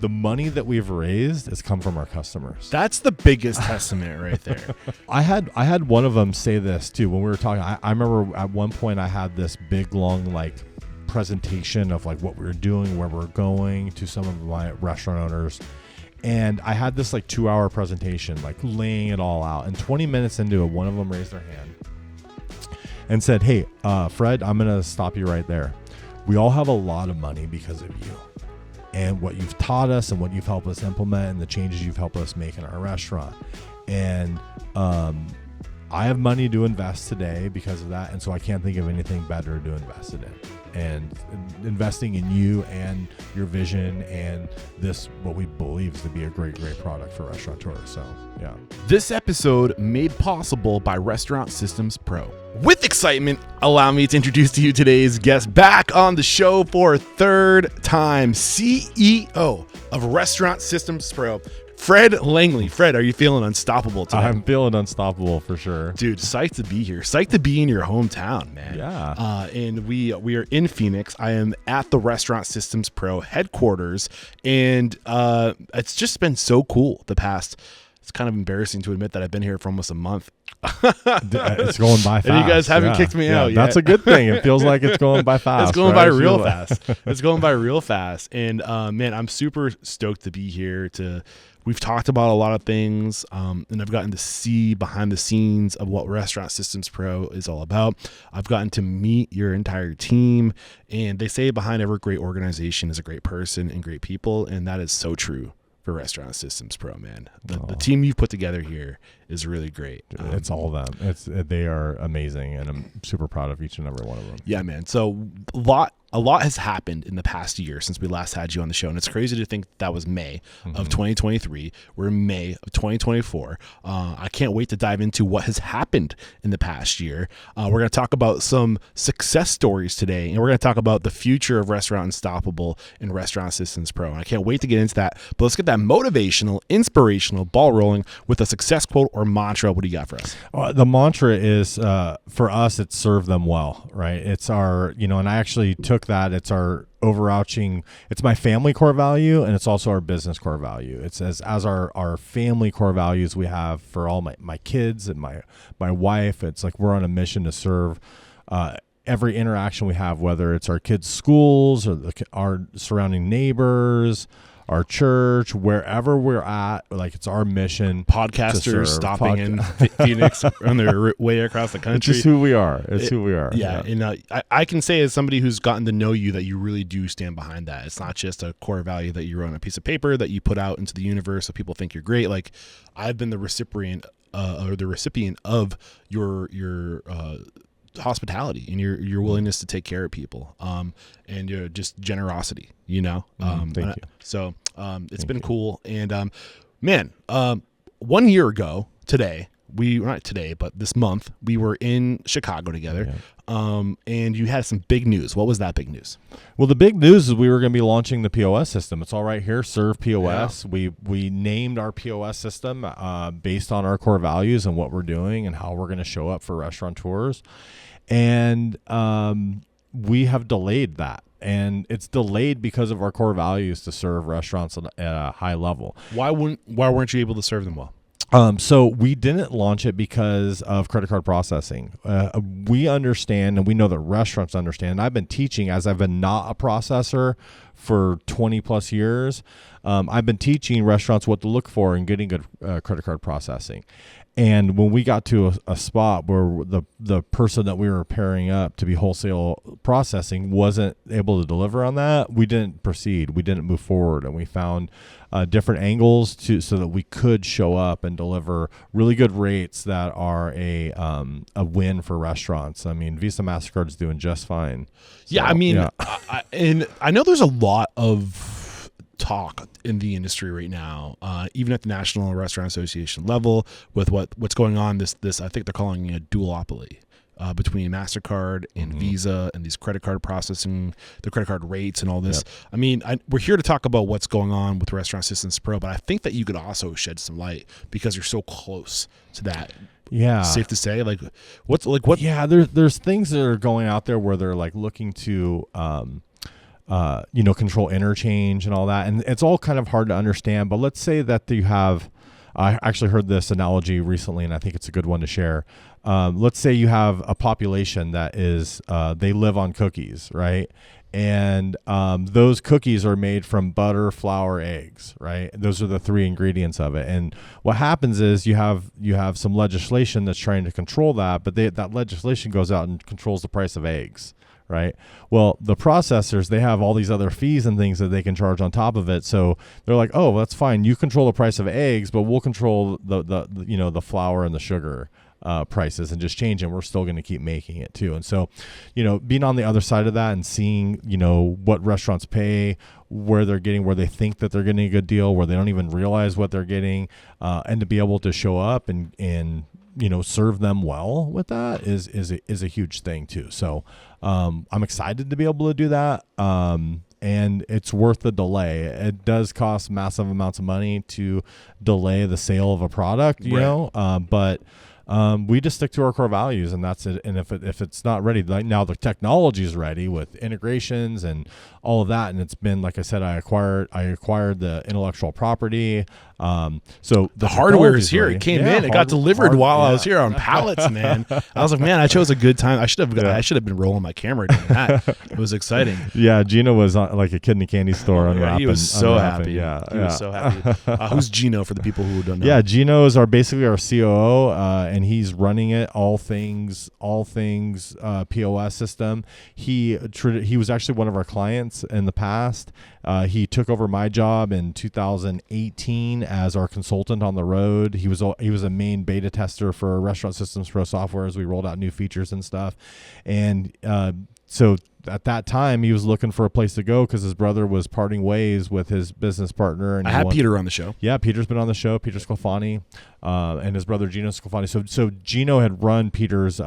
the money that we've raised has come from our customers. That's the biggest testament right there. I had one of them say this too when we were talking. I remember at one point I had this big long like presentation of like what we were doing, where we're going to some of my restaurant owners. And I had this like 2-hour presentation, like laying it all out. And 20 minutes into it, one of them raised their hand and said, "Hey, Fred, I'm going to stop you right there. We all have a lot of money because of you and what you've taught us and what you've helped us implement and the changes you've helped us make in our restaurant. And I have money to invest today because of that. And so I can't think of anything better to invest it in. And investing in you and your vision and this, what we believe to be a great product for restaurateurs." So, yeah. This episode made possible by Restaurant Systems Pro. With excitement, allow me to introduce to you today's guest, back on the show for a third time, CEO of Restaurant Systems Pro, Fred Langley. Fred, are you feeling unstoppable today? I'm feeling unstoppable for sure. Dude, psyched to be here. Psyched to be in your hometown, man. Yeah. And we are in Phoenix. I am at the Restaurant Systems Pro headquarters, and it's just been so cool the past. It's kind of embarrassing to admit that I've been here for almost a month. It's going by fast. And you guys haven't kicked me out yet. That's a good thing. It feels like it's going by fast. It's going right? by real fast. It's going by real fast. And man, I'm super stoked to be here. We've talked about a lot of things, and I've gotten to see behind the scenes of what Restaurant Systems Pro is all about. I've gotten to meet your entire team, and they say behind every great organization is a great person and great people, and that is so true for Restaurant Systems Pro, man. The team you've put together here is really great. It's all them. They are amazing, and I'm super proud of each and every one of them. Yeah, man. So a lot has happened in the past year since we last had you on the show, and it's crazy to think that was May of 2023. We're in May of 2024. I can't wait to dive into what has happened in the past year. We're going to talk about some success stories today, and we're going to talk about the future of Restaurant Unstoppable and Restaurant Systems Pro. And I can't wait to get into that. But let's get that motivational, inspirational ball rolling with a success quote or mantra. What do you got for us? The mantra is, for us, it's serve them well, right? It's our, and I actually took that. It's our overarching, it's my family core value, and it's also our business core value. It's as our family core values we have for all my kids and my wife. It's like we're on a mission to serve every interaction we have, whether it's our kids' schools or our surrounding neighbors, our church, wherever we're at. Like, it's our mission. Podcasters stopping in Phoenix on their way across the country. It's just who we are. It's who we are. Yeah. And I can say, as somebody who's gotten to know you, that you really do stand behind that. It's not just a core value that you wrote on a piece of paper that you put out into the universe so people think you're great. Like, I've been the recipient of your hospitality and your willingness to take care of people, and your just generosity, Thank you. So it's been cool. And man, 1 year ago today, not today, but this month, we were in Chicago together. Yeah. And you had some big news. What was that big news? Well, the big news is we were going to be launching the POS system. It's all right here, Serve POS. Yeah. We named our POS system based on our core values and what we're doing and how we're going to show up for restaurateurs. And we have delayed that. And it's delayed because of our core values to serve restaurants at a high level. Why weren't you able to serve them well? So we didn't launch it because of credit card processing. We understand, and we know that restaurants understand. I've been teaching, as I've been not a processor for 20 plus years. I've been teaching restaurants what to look for in getting good credit card processing. And when we got to a spot where the person that we were pairing up to be wholesale processing wasn't able to deliver on that, we didn't proceed. We didn't move forward, and we found different angles so that we could show up and deliver really good rates that are a win for restaurants. I mean, Visa, MasterCard is doing just fine. So, yeah, I mean, and I know there's a lot of talk in the industry right now, even at the National Restaurant Association level, with what's going on. This I think they're calling a duopoly between MasterCard and Visa and these credit card processing, the credit card rates and all this. Yep. I mean, we're here to talk about what's going on with Restaurant Systems Pro, but I think that you could also shed some light because you're so close to that. Yeah. Safe to say, what? Yeah, there's things that are going out there where they're like looking to control interchange and all that. And it's all kind of hard to understand, but let's say that you have, I actually heard this analogy recently, and I think it's a good one to share. Let's say you have a population that is, they live on cookies, right? And those cookies are made from butter, flour, eggs, right? Those are the three ingredients of it. And what happens is you have some legislation that's trying to control that, but that legislation goes out and controls the price of eggs, right? Well, the processors, they have all these other fees and things that they can charge on top of it. So they're like, oh, that's fine. You control the price of eggs, but we'll control the flour and the sugar prices and just change, and we're still going to keep making it too. And so, being on the other side of that and seeing, what restaurants pay, where they think that they're getting a good deal, where they don't even realize what they're getting, and to be able to show up and serve them well with that is a huge thing too. So, I'm excited to be able to do that. And it's worth the delay. It does cost massive amounts of money to delay the sale of a product, but we just stick to our core values, and that's it. And if it's not ready, like now the technology is ready with integrations and all of that, and it's been, like I said, I acquired the intellectual property. So the hardware is here. Ready. It came in. It got delivered while I was here on pallets, man. I was like, man, I chose a good time. I should have been rolling my camera doing that. It was exciting. Yeah, Gino was like a kid in a candy store unwrapping. He was so unwrapping. happy. He was so happy. Who's Gino for the people who don't know? Yeah, Gino is basically our COO, and he's running it all things POS system. He was actually one of our clients in the past. He took over my job in 2018 as our consultant on the road. He was a main beta tester for Restaurant Systems Pro software as we rolled out new features and stuff. And so at that time, he was looking for a place to go because his brother was parting ways with his business partner. And I had Peter on the show. Yeah, Peter's been on the show, Peter Sclafani, and his brother Gino Sclafani. So Gino had run Peter's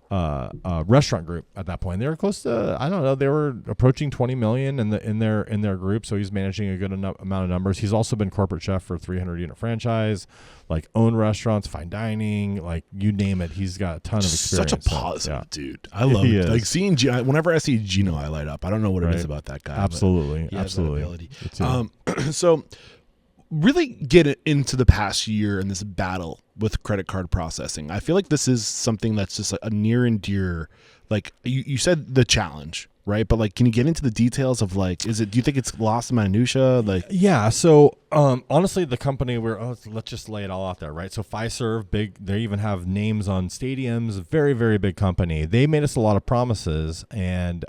restaurant group at that point. They were close to, I don't know, they were approaching 20 million in their group. So he's managing a good amount of numbers. He's also been corporate chef for 300 unit franchise, like own restaurants, fine dining, like you name it. He's got a ton of experience. Such a positive dude. I love it. Like seeing whenever I see Gino, I light up. I don't know what it is about that guy. Absolutely. Absolutely. So really get into the past year and this battle with credit card processing. I feel like this is something that's just a near and dear, like you said the challenge, right? But like, can you get into the details of like, do you think it's lost in minutia? Like, yeah. So, honestly, the company let's just lay it all out there, right? So Fiserv, big, they even have names on stadiums, very, very big company. They made us a lot of promises. And,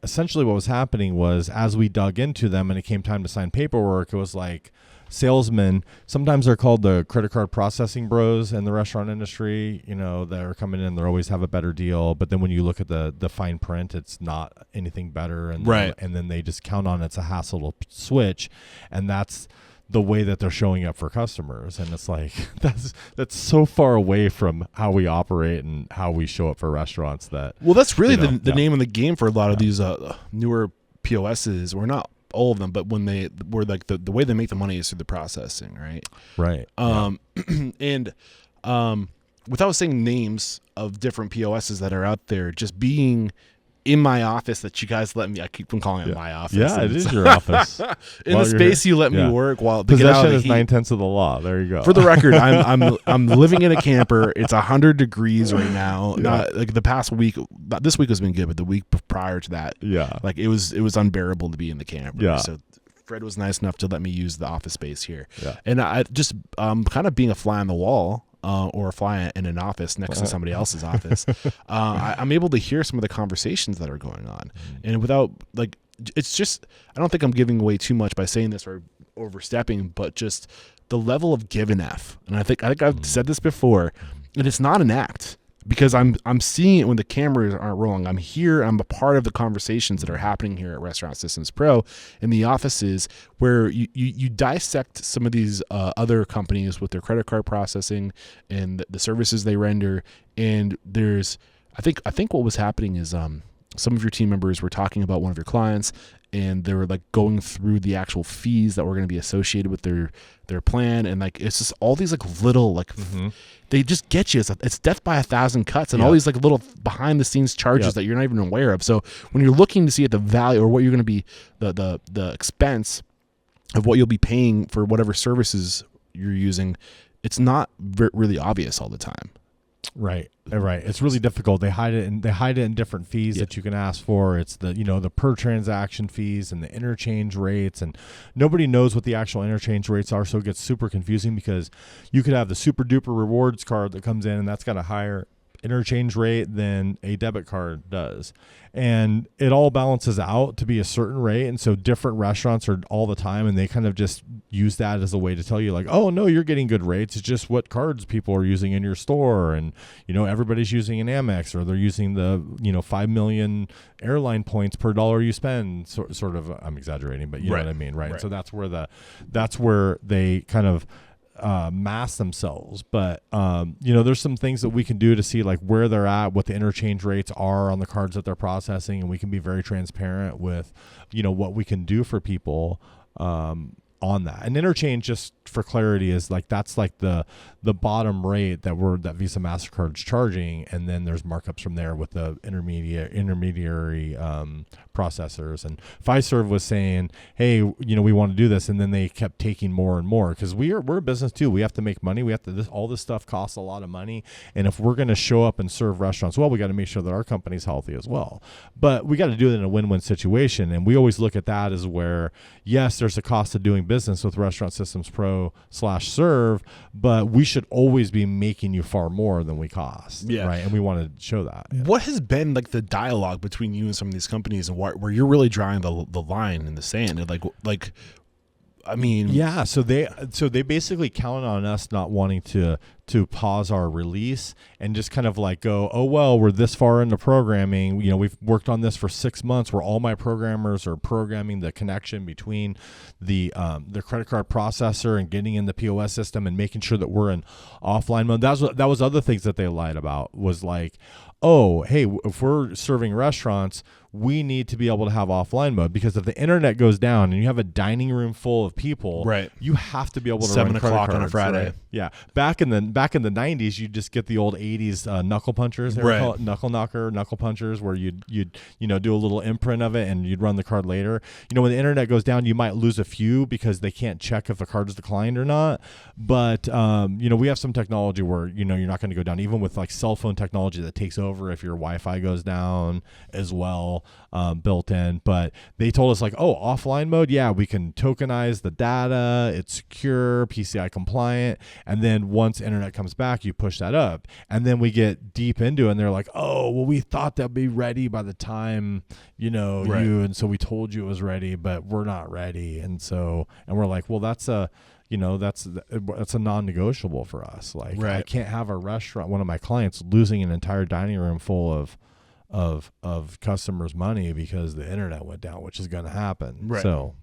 essentially what was happening was as we dug into them and it came time to sign paperwork, it was like, salesmen, sometimes they're called the credit card processing bros in the restaurant industry, that are coming in, they always have a better deal. But then when you look at the fine print, it's not anything better. And right. And then they just count on it's a hassle to switch. And that's the way that they're showing up for customers. And it's like, that's so far away from how we operate and how we show up for restaurants that. Well, that's really the name of the game for a lot of these newer POSs, or not all of them, but when they were like the way they make the money is through the processing, right? Right. And without saying names of different POSs that are out there, just being in my office that you guys let me, I keep on calling it my office. Yeah, it is your office. In the space you let me work while possession is 9/10 of the law. There you go. For the record, I'm living in a camper. It's 100 degrees right now. Yeah. Not like the past week. This week has been good, but the week prior to that, like it was unbearable to be in the camper. Yeah. So Fred was nice enough to let me use the office space here. Yeah. And I just kind of being a fly on the wall. Or a fly in an office next to somebody else's office, I'm able to hear some of the conversations that are going on. And without, like, it's just, I don't think I'm giving away too much by saying this or overstepping, but just the level of give and F. And I think I've said this before, and it's not an act. Because I'm seeing it when the cameras aren't rolling. I'm here. I'm a part of the conversations that are happening here at Restaurant Systems Pro in the offices, where you dissect some of these other companies with their credit card processing and the services they render. And there's, I think what was happening is some of your team members were talking about one of your clients, and they were like going through the actual fees that were going to be associated with their plan, and like it's just all these like little like they just get you. It's death by 1,000 cuts, and all these like little behind the scenes charges that you're not even aware of. So when you're looking to see at the value or what you're going to be the expense of what you'll be paying for whatever services you're using, it's not really obvious all the time. Right. It's really difficult. They hide it in different fees that you can ask for. It's the the per transaction fees and the interchange rates, and nobody knows what the actual interchange rates are, so it gets super confusing because you could have the super duper rewards card that comes in and that's got a higher interchange rate than a debit card does, and it all balances out to be a certain rate. And so different restaurants are all the time, and they kind of just use that as a way to tell you like, oh no, you're getting good rates, it's just what cards people are using in your store, and everybody's using an Amex, or they're using the 5 million airline points per dollar you spend, sort of. I'm exaggerating, but you know what I mean, right? So that's where they kind of mask themselves. But there's some things that we can do to see like where they're at, what the interchange rates are on the cards that they're processing, and we can be very transparent with what we can do for people on that. And interchange, just for clarity, is like that's like the bottom rate that Visa MasterCard's charging, and then there's markups from there with the intermediary processors. And Fiserv was saying, hey, we want to do this, and then they kept taking more and more, because we're a business too. We have to make money. We have to. All this stuff costs a lot of money, and if we're going to show up and serve restaurants well, we got to make sure that our company's healthy as well. But we got to do it in a win-win situation, and we always look at that as where, yes, there's a cost of doing business with Restaurant Systems Pro/Serve, but we should always be making you far more than we cost, right? And we want to show that. What has been like the dialogue between you and some of these companies, and where you're really drawing the line in the sand? And like I mean, so they basically count on us not wanting to pause our release and just kind of like go, oh well, we're this far into programming, we've worked on this for 6 months, where all my programmers are programming the connection between the credit card processor and getting in the POS system and making sure that we're in offline mode. That was other things that they lied about, was like, oh, hey, if we're serving restaurants, we need to be able to have offline mode, because if the internet goes down and you have a dining room full of people, you have to be able to 7 run credit o'clock cards, on a Friday. right? Yeah. Back in the 90s, you just get the old 80s knuckle punchers. They were called knuckle punchers, where you'd do a little imprint of it and you'd run the card later. When the internet goes down, you might lose a few because they can't check if the card is declined or not. But we have some technology where you're not going to go down, even with like cell phone technology that takes over if your Wi-Fi goes down as well, built in. But they told us like, oh, offline mode, we can tokenize the data, it's secure, PCI compliant, and then once internet comes back, you push that up. And then we get deep into it, and they're like, oh, well, we thought that'd be ready by the time and so we told you it was ready, but we're not ready. And we're like, well, that's a non-negotiable for us. Like, I can't have a restaurant, one of my clients, losing an entire dining room full of customers' money because the internet went down, which is going to happen. So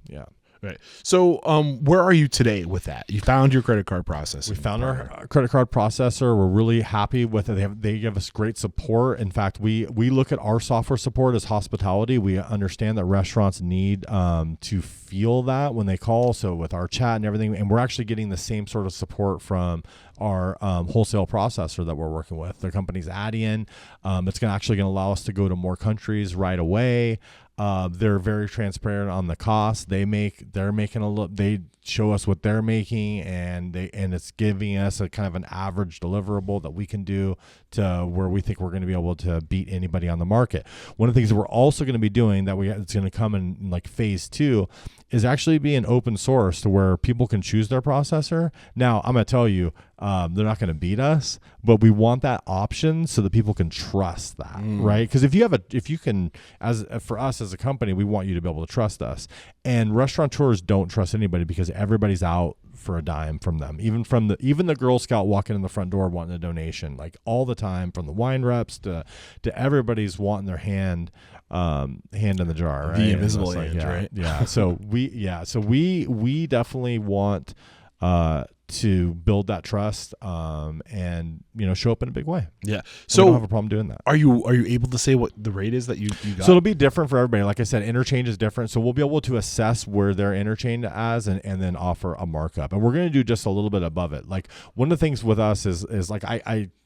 So where are you today with that? You found your credit card processor. We found our credit card processor. We're really happy with it. They give us great support. In fact, we look at our software support as hospitality. We understand that restaurants need to feel that when they call. So with our chat and everything, and we're actually getting the same sort of support from our wholesale processor that we're working with. Their company's Adyen. It's actually going to allow us to go to more countries right away. They're very transparent on the cost. They're making they show us what they're making, and it's giving us a kind of an average deliverable that we can do to where we think we're going to be able to beat anybody on the market. One of the things that we're also going to be doing it's going to come in like phase 2 is actually be an open source to where people can choose their processor. Now, I'm going to tell you, they're not going to beat us, but we want that option so that people can trust that, right? Because for us as a company, we want you to be able to trust us. And restaurateurs don't trust anybody because everybody's out for a dime from them. Even the Girl Scout walking in the front door wanting a donation, like all the time, from the wine reps to everybody's wanting their hand in the jar, right? The invisible hand, right? Yeah. So we definitely want to build that trust, and show up in a big way. Yeah. So we don't have a problem doing that. Are you able to say what the rate is that you got? So it'll be different for everybody. Like I said, interchange is different. So we'll be able to assess where they're interchanged as, and then offer a markup. And we're going to do just a little bit above it. Like one of the things with us is like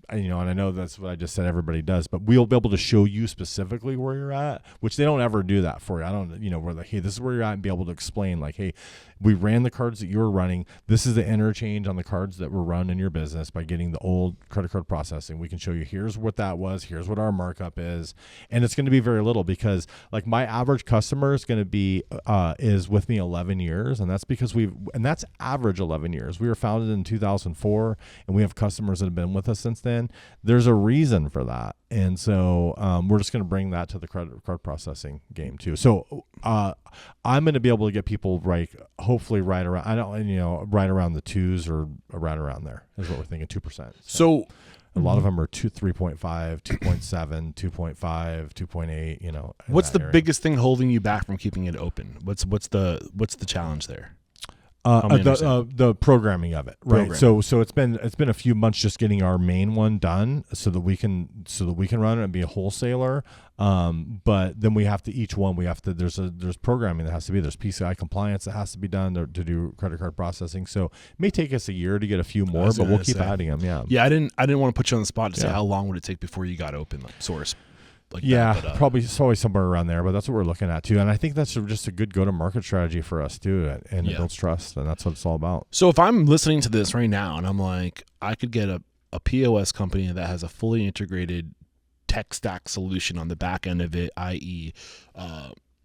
and I know that's what I just said everybody does, but we'll be able to show you specifically where you're at, which they don't ever do that for you. I don't, we're like, hey, this is where you're at, and be able to explain like, hey, we ran the cards that you were running. This is the interchange on the cards that were run in your business by getting the old credit card processing. We can show you, here's what that was. Here's what our markup is. And it's going to be very little, because like my average customer is going to be, is with me 11 years. And that's because that's average 11 years. We were founded in 2004, and we have customers that have been with us since then. There's a reason for that. And so we're just going to bring that to the credit card processing game too. So I'm going to be able to get people hopefully right around, right around the 2s or right around there is what we're thinking, 2%. So a lot of them are 3.5, 2.7, 2.5, 2.8. What's the biggest thing holding you back from keeping it open? What's the challenge there? The programming of it, right? So it's been a few months just getting our main one done, so that we can run it and be a wholesaler. But then we have to there's programming that has to be, there's PCI compliance that has to be done to do credit card processing. So it may take us a year to get a few more, but we'll keep adding them. Yeah. Yeah. I didn't want to put you on the spot to say how long would it take before you got open, like source. Probably somewhere around there, but that's what we're looking at too. And I think that's just a good go-to-market strategy for us too, and it builds trust, and that's what it's all about. So if I'm listening to this right now and I'm like, I could get a POS company that has a fully integrated tech stack solution on the back end of it, i.e.,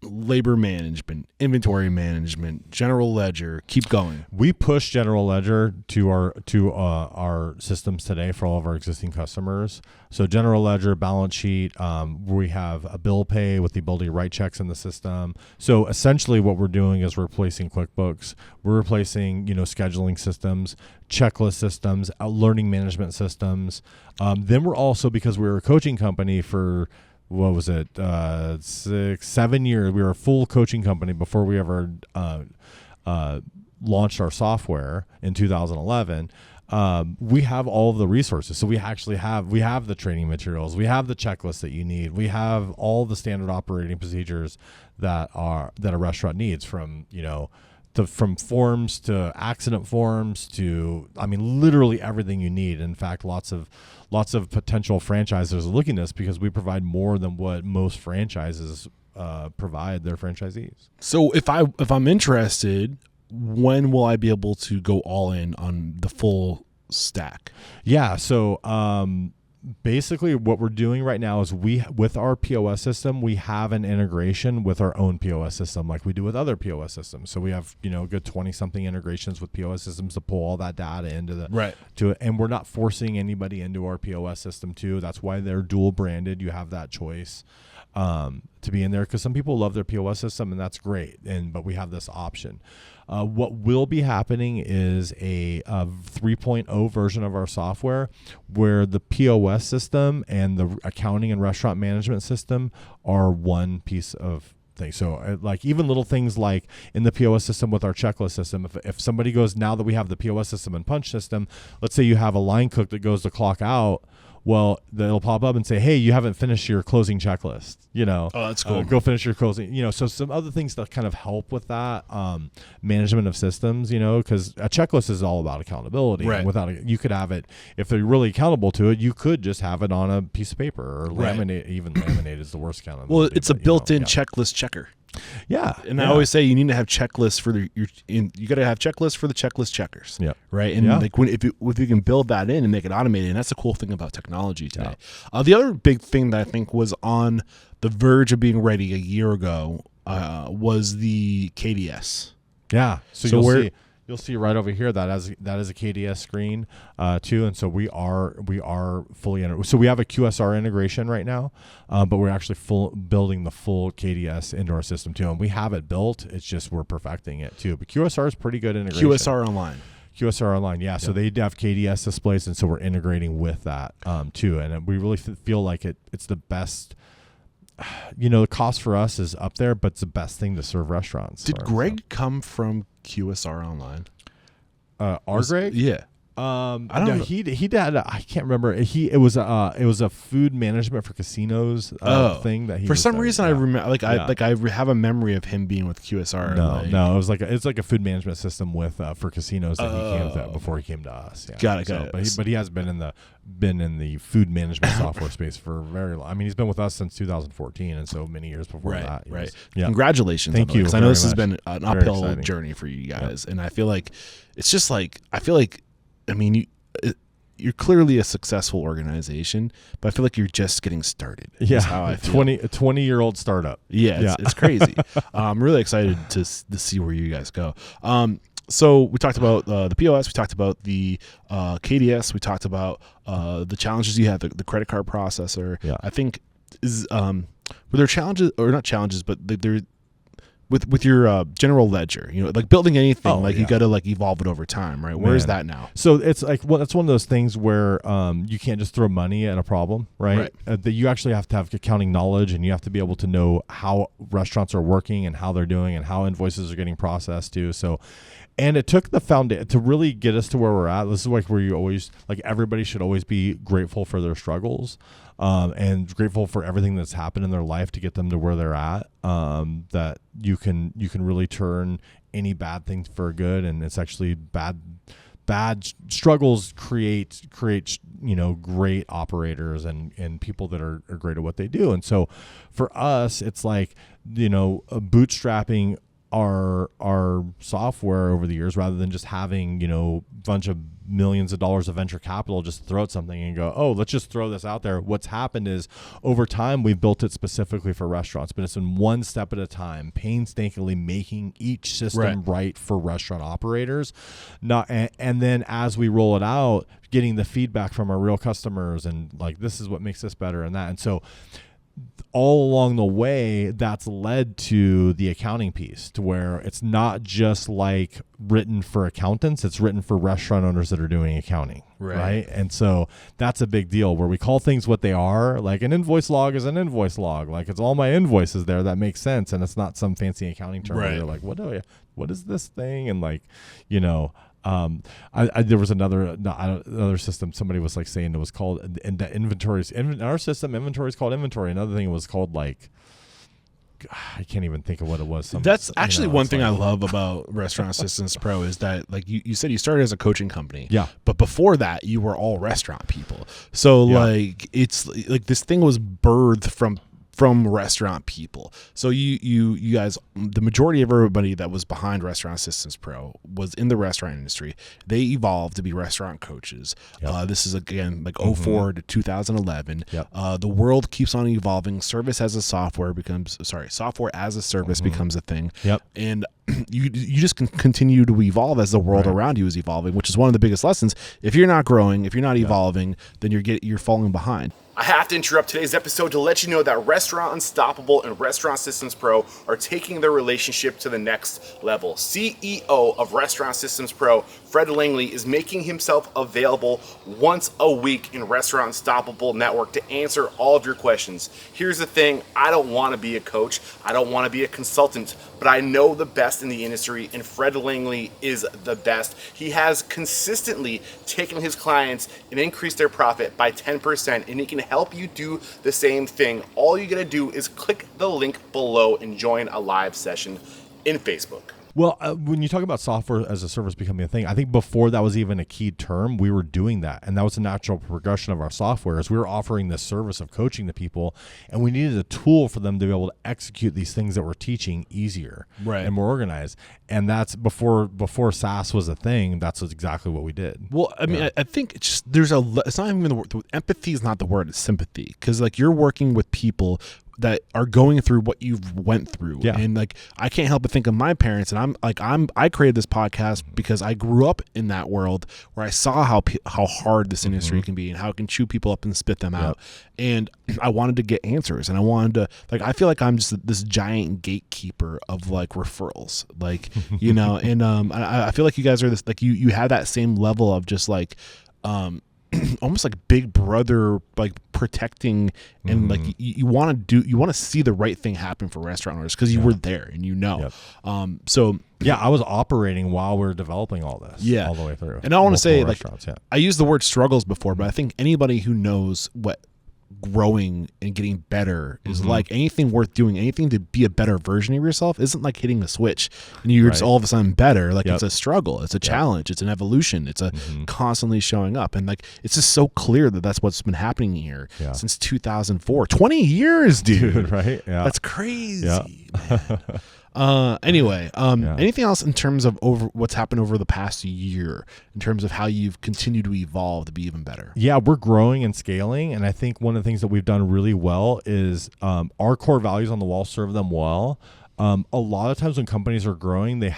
labor management, inventory management, general ledger, keep going. We push general ledger to our systems today for all of our existing customers. So general ledger, balance sheet, we have a bill pay with the ability to write checks in the system. So essentially what we're doing is we're replacing QuickBooks. We're replacing, scheduling systems, checklist systems, learning management systems. Then we're also, because we were a coaching company for, what was it, 6, 7 years. We were a full coaching company before we ever launched our software in 2011. We have all of the resources. So we actually have the training materials. We have the checklist that you need. We have all the standard operating procedures that a restaurant needs, from forms to accident forms to, literally everything you need. In fact, lots of potential franchisors are looking at us because we provide more than what most franchises provide their franchisees. So if I'm interested, when will I be able to go all in on the full stack? Yeah. So basically what we're doing right now is with our POS system, we have an integration with our own POS system like we do with other POS systems. So we have, good 20 something integrations with POS systems to pull all that data into to it. And we're not forcing anybody into our POS system too. That's why they're dual branded. You have that choice to be in there, because some people love their POS system, and that's great. But we have this option. What will be happening is a 3.0 version of our software, where the POS system and the accounting and restaurant management system are one piece of thing. So like even little things like in the POS system with our checklist system, if somebody goes, now that we have the POS system and punch system, let's say you have a line cook that goes to clock out, well, it'll pop up and say, hey, you haven't finished your closing checklist. Oh, that's cool. Go finish your closing. So some other things that kind of help with that management of systems, because a checklist is all about accountability. Right. You could have it, if they're really accountable to it, you could just have it on a piece of paper or laminate. Even laminate is the worst accountability. Well, it's a built-in checklist checker. Yeah. And I always say you need to have checklists for you got to have checklists for the checklist checkers. Yeah. Right. And if you can build that in and make it automated, and that's the cool thing about technology today. Yeah. The other big thing that I think was on the verge of being ready a year ago was the KDS. Yeah. So you'll see right over here that is a KDS screen too, and so we are fully integrated. So we have a QSR integration right now, but we're actually building the full KDS into our system too, and we have it built. It's just we're perfecting it too. But QSR is pretty good integration. QSR Online, yeah. So they have KDS displays, and so we're integrating with that too, and we really feel like it's the best. The cost for us is up there, but it's the best thing to serve restaurants. Did Greg come from QSR Online? our Greg? Yeah. I don't know. He did. I can't remember. It was a food management for casinos thing that he. For some there. reason, I remember. I have a memory of him being with QSR. No. It was it's like a food management system with for casinos that he came with before he came to us. Yeah. Got it. But he has been in the food management software space for very long. I mean, he's been with us since 2014, and so many years before that. Right. Yeah. Congratulations. Thank you. Because I know this has much. been an uphill journey for you guys, and I feel like it's just like I mean, you're clearly a successful organization, but I feel like you're just getting started. Yeah, how I feel. 20-year-old startup. Yeah, it's crazy. I'm really excited to see where you guys go. So we talked about the POS, we talked about the KDS, we talked about the challenges you have, the credit card processor. Yeah. I think were there challenges, or not challenges, but there. With your general ledger, like building anything, you got to evolve it over time, right? Where is that now? So it's that's one of those things where you can't just throw money at a problem, right? That you actually have to have accounting knowledge, and you have to be able to know how restaurants are working and how they're doing and how invoices are getting processed too. So, and it took the foundation to really get us to where we're at. This is where you always everybody should always be grateful for their struggles. And grateful for everything that's happened in their life to get them to where they're at. That you can really turn any bad thing for good, and it's actually bad struggles create great operators and people that are great at what they do. And so for us, it's bootstrapping our software over the years, rather than just having a bunch of millions of dollars of venture capital just throw at something and go, oh, let's just throw this out there. What's happened is over time we've built it specifically for restaurants, but it's been one step at a time, painstakingly making each system right for restaurant operators. And then as we roll it out, getting the feedback from our real customers and this is what makes this better and that. And so all along the way, that's led to the accounting piece, to where it's not just written for accountants, it's written for restaurant owners that are doing accounting. Right. And so that's a big deal, where we call things what they are. Like an invoice log is an invoice log. It's all my invoices there. That makes sense. And it's not some fancy accounting term where you're like, what is this thing? And there was another system somebody was saying it was called, and the inventories in our system, inventory is called inventory. Another thing was called I can't even think of what it was. That's actually one thing I love about Restaurant Systems Pro is that you said you started as a coaching company. Yeah. But before that you were all restaurant people. So it's this thing was birthed from restaurant people. So you guys, the majority of everybody that was behind Restaurant Systems Pro was in the restaurant industry. They evolved to be restaurant coaches. Yep. This is again 04 to 2011. Yep. The world keeps on evolving. Software as a service becomes a thing. Yep. And you just can continue to evolve as the world around you is evolving, which is one of the biggest lessons. If you're not growing, if you're not evolving, then you're falling behind. I have to interrupt today's episode to let you know that Restaurant Unstoppable and Restaurant Systems Pro are taking their relationship to the next level. CEO of Restaurant Systems Pro, Fred Langley, is making himself available once a week in Restaurant Unstoppable Network to answer all of your questions. Here's the thing, I don't want to be a coach, I don't want to be a consultant, but I know the best in the industry, and Fred Langley is the best. He has consistently taken his clients and increased their profit by 10%, and he can help you do the same thing. All you gotta do is click the link below and join a live session in Facebook. Well, when you talk about software as a service becoming a thing, I think before that was even a key term, we were doing that. And that was a natural progression of our software, is we were offering this service of coaching to people, and we needed a tool for them to be able to execute these things that we're teaching easier and more organized. And that's before SaaS was a thing. That's exactly what we did. Well, I mean, I think it's not even the word. Empathy is not the word, it's sympathy. Because you're working with people that are going through what you've went through. Yeah. And I can't help but think of my parents, and I created this podcast because I grew up in that world where I saw how hard this industry can be and how it can chew people up and spit them out. And I wanted to get answers, and I wanted to I feel like I'm just this giant gatekeeper of referrals, and I feel like you guys are this, you have that same level of just almost like big brother, like protecting, and like you want to see the right thing happen for restaurant owners because you were there and so yeah, I was operating while we were developing all this, all the way through. And I want to say, like, I used the word struggles before, but I think anybody who knows what growing and getting better is like, anything worth doing, anything to be a better version of yourself isn't like hitting a switch and you're just all of a sudden better. Like it's a struggle, it's a challenge, it's an evolution, it's a constantly showing up. And like, it's just so clear that that's what's been happening here since 2004. 20 years, dude. Right? Yeah. That's crazy, man. Anyway, anything else in terms of what's happened over the past year in terms of how you've continued to evolve to be even better? Yeah, we're growing and scaling. And I think one of the things that we've done really well is our core values on the wall serve them well. A lot of times when companies are growing, they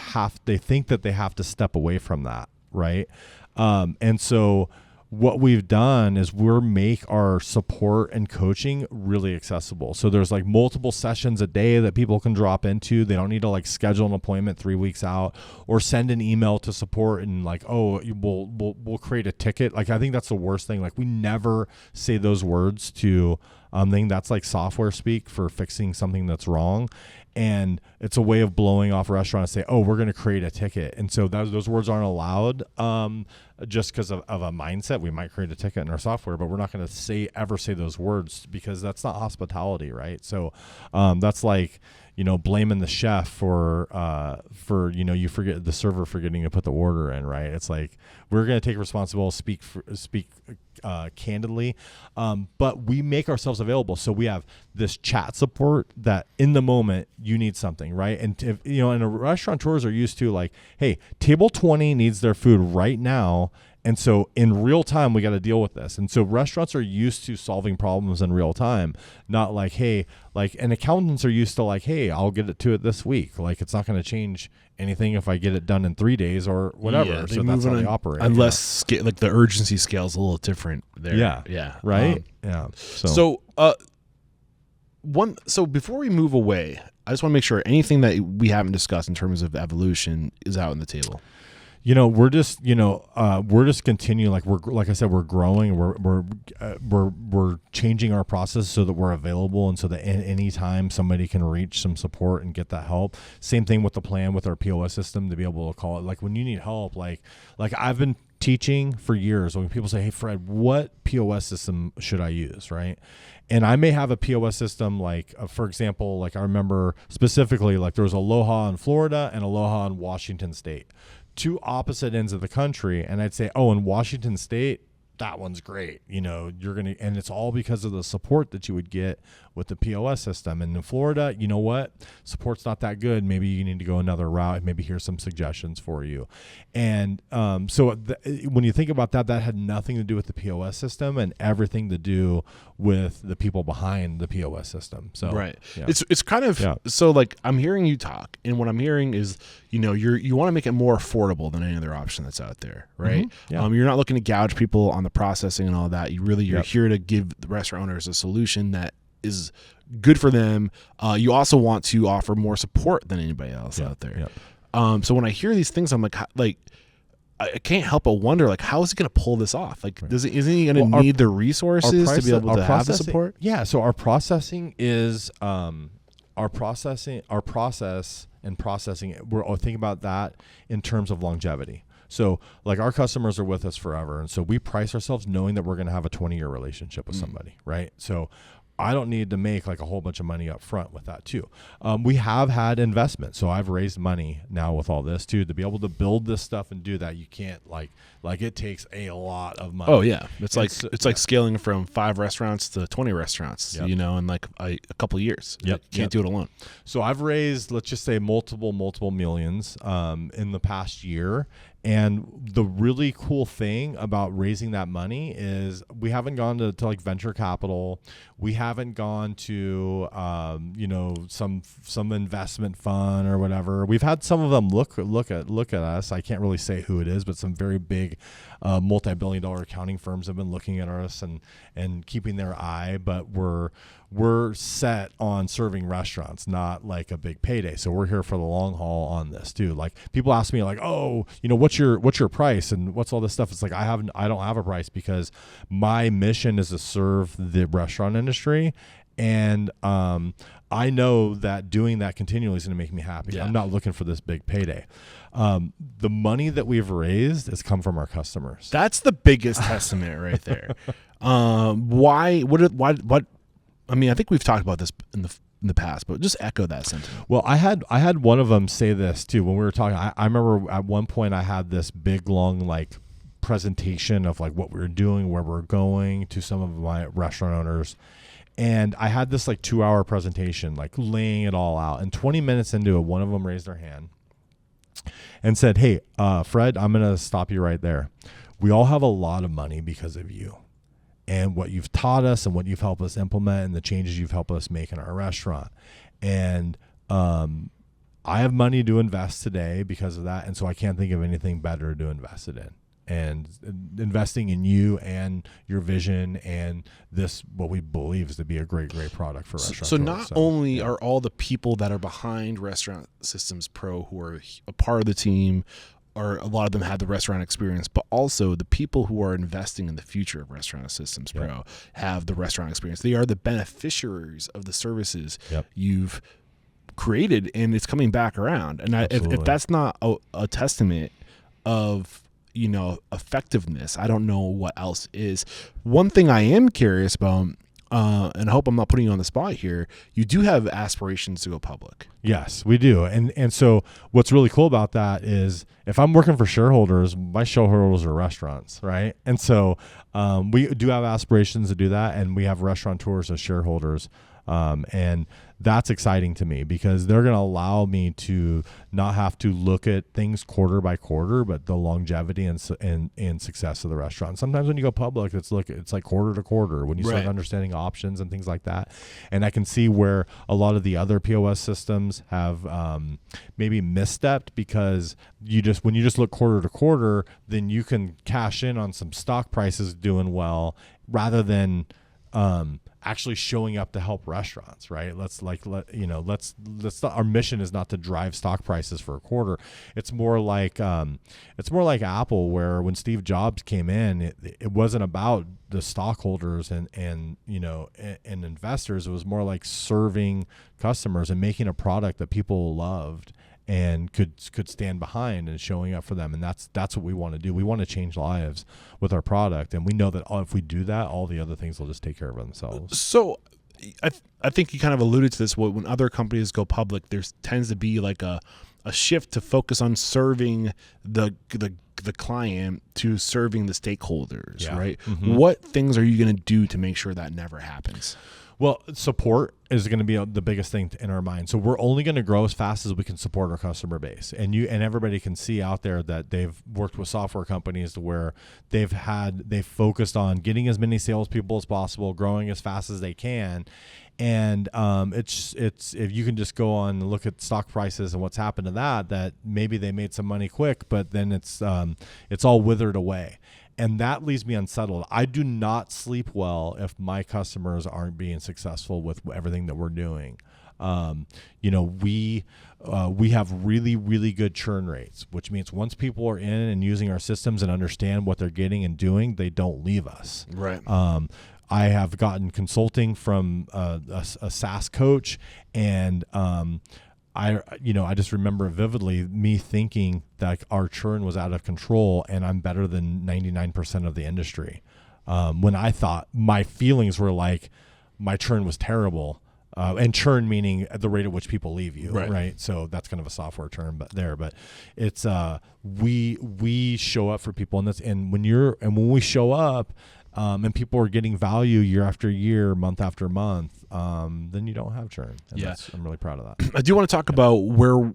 think that they have to step away from that. Right. And so what we've done is make our support and coaching really accessible. So there's like multiple sessions a day that people can drop into. They don't need to like schedule an appointment 3 weeks out or send an email to support and like, oh, we'll create a ticket. Like, I think that's the worst thing. Like, we never say those words to thing. That's like software speak for fixing something that's wrong. And it's a way of blowing off a restaurant and say, oh, we're going to create a ticket. And so those words aren't allowed just because of a mindset. We might create a ticket in our software, but we're not going to ever say those words because that's not hospitality, right? So that's like, blaming the chef for you forget the server forgetting to put the order in, right? It's like, we're going to take responsibility, speak candidly, but we make ourselves available. So we have this chat support that in the moment you need something, right? And if, and restaurateurs are used to like, hey, table 20 needs their food right now. And so in real time, we got to deal with this. And so restaurants are used to solving problems in real time, not like, hey, like, and accountants are used to like, hey, I'll get it to it this week. Like, it's not going to change anything if I get it done in 3 days or whatever. Yeah, so that's how they operate. Unless like the urgency scale is a little different there. Yeah. Yeah. Right. So before we move away, I just want to make sure anything that we haven't discussed in terms of evolution is out on the table. We're just continuing. Like I said, we're growing. We're changing our process so that we're available, and so that anytime somebody can reach some support and get that help. Same thing with the plan with our POS system to be able to call it. Like, when you need help, like I've been teaching for years. When people say, "Hey, Fred, what POS system should I use?" Right? And I may have a POS system, like, for example, like I remember specifically, like there was Aloha in Florida and Aloha in Washington State. Two opposite ends of the country, and I'd say, oh, in Washington State, that one's great. And it's all because of the support that you would get with the POS system. And in Florida, you know what? Support's not that good. Maybe you need to go another route. Maybe here's some suggestions for you. And when you think about that, that had nothing to do with the POS system and everything to do with the people behind the POS system. So right. Yeah. It's kind of so like I'm hearing you talk, and what I'm hearing is you want to make it more affordable than any other option that's out there, right? Mm-hmm. Yeah. You're not looking to gouge people on the processing and all that. You're here to give the restaurant owners a solution that is good for them. You also want to offer more support than anybody else out there. Yep. So when I hear these things, I'm like I can't help but wonder, like, how is he going to pull this off? Like, isn't he going to need the resources to be able to have the support? Yeah. So our processing is our process and processing. We're thinking about that in terms of longevity. So like our customers are with us forever. And so we price ourselves knowing that we're going to have a 20-year relationship with somebody, right? So I don't need to make like a whole bunch of money up front with that too. We have had investment. So I've raised money now with all this too, to be able to build this stuff and do that. You can't like it takes a lot of money. Oh yeah. It's like scaling from 5 restaurants to 20 restaurants, in like a couple of years. Yep. You can't do it alone. So I've raised, let's just say multiple millions in the past year. And the really cool thing about raising that money is we haven't gone to like venture capital. We haven't gone to, some investment fund or whatever. We've had some of them look at us. I can't really say who it is, but some very big multi-billion-dollar accounting firms have been looking at us and keeping their eye. But we're set on serving restaurants, not like a big payday. So we're here for the long haul on this too. Like people ask me like, oh, what's what's your price and what's all this stuff? It's like I don't have a price because my mission is to serve the restaurant industry, and I know that doing that continually is going to make me happy. I'm not looking for this big payday. The money that we've raised has come from our customers. That's the biggest testament right there. Why? What? I mean, I think we've talked about this in the past, but just echo that sentiment. Well, I had one of them say this too when we were talking. I remember at one point I had this big long like presentation of like what we were doing, where we're going, to some of my restaurant owners. And I had this like 2-hour presentation, like laying it all out. And 20 minutes into it, one of them raised their hand and said, "Hey, Fred, I'm going to stop you right there. We all have a lot of money because of you and what you've taught us and what you've helped us implement and the changes you've helped us make in our restaurant. And I have money to invest today because of that. And so I can't think of anything better to invest it in. And investing in you and your vision and this, what we believe is to be a great product for restaurants." So not only are all the people that are behind Restaurant Systems Pro who are a part of the team, or a lot of them have the restaurant experience, but also the people who are investing in the future of Restaurant Systems Pro have the restaurant experience. They are the beneficiaries of the services you've created, and it's coming back around. And if that's not a testament of effectiveness, I don't know what else is. One thing I am curious about, and I hope I'm not putting you on the spot here, you do have aspirations to go public. Yes, we do. And so what's really cool about that is if I'm working for shareholders, my shareholders are restaurants, right? And so we do have aspirations to do that, and we have restaurateurs as shareholders. And that's exciting to me because they're going to allow me to not have to look at things quarter by quarter, but the longevity and success of the restaurant. Sometimes when you go public, it's like quarter to quarter when you start understanding options and things like that. And I can see where a lot of the other POS systems have maybe misstepped because when you just look quarter to quarter, then you can cash in on some stock prices doing well rather than actually showing up to help restaurants, right? Our mission is not to drive stock prices for a quarter. It's more like Apple, where when Steve Jobs came in, it wasn't about the stockholders and investors. It was more like serving customers and making a product that people loved and could stand behind and showing up for them. And that's what we want to do. We want to change lives with our product. And we know that if we do that, all the other things will just take care of themselves. So I think you kind of alluded to this. When other companies go public, there tends to be like a shift to focus on serving the client to serving the stakeholders, right? Mm-hmm. What things are you going to do to make sure that never happens? Well, support is going to be the biggest thing in our mind. So we're only going to grow as fast as we can support our customer base. And everybody can see out there that they've worked with software companies to where they've focused on getting as many salespeople as possible, growing as fast as they can. And it's if you can just go on and look at stock prices and what's happened to that maybe they made some money quick, but then it's all withered away. And that leaves me unsettled. I do not sleep well if my customers aren't being successful with everything that we're doing. We have really, really good churn rates, which means once people are in and using our systems and understand what they're getting and doing, they don't leave us. Right. I have gotten consulting from a SaaS coach, and I just remember vividly me thinking that our churn was out of control and I'm better than 99% of the industry. When I thought my feelings were like my churn was terrible. And churn meaning the rate at which people leave you, right? So that's kind of a software term, but it's we show up for people, and when we show up, and people are getting value year after year, month after month, then you don't have churn. And I'm really proud of that. I do want to talk about where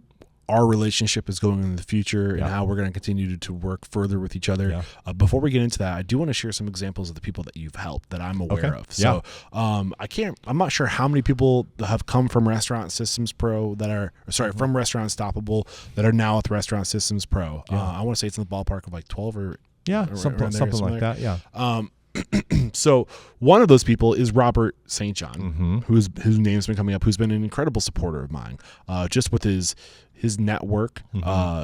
our relationship is going in the future and how we're going to continue to work further with each other. Yeah. Before we get into that, I do want to share some examples of the people that you've helped that I'm aware of. So I'm not sure how many people have come from Restaurant Systems Pro from Restaurant Stoppable that are now with Restaurant Systems Pro. I want to say it's in the ballpark of like 12 or something like that. Yeah. So one of those people is Robert St. John, whose name's been coming up, who's been an incredible supporter of mine, just with his network.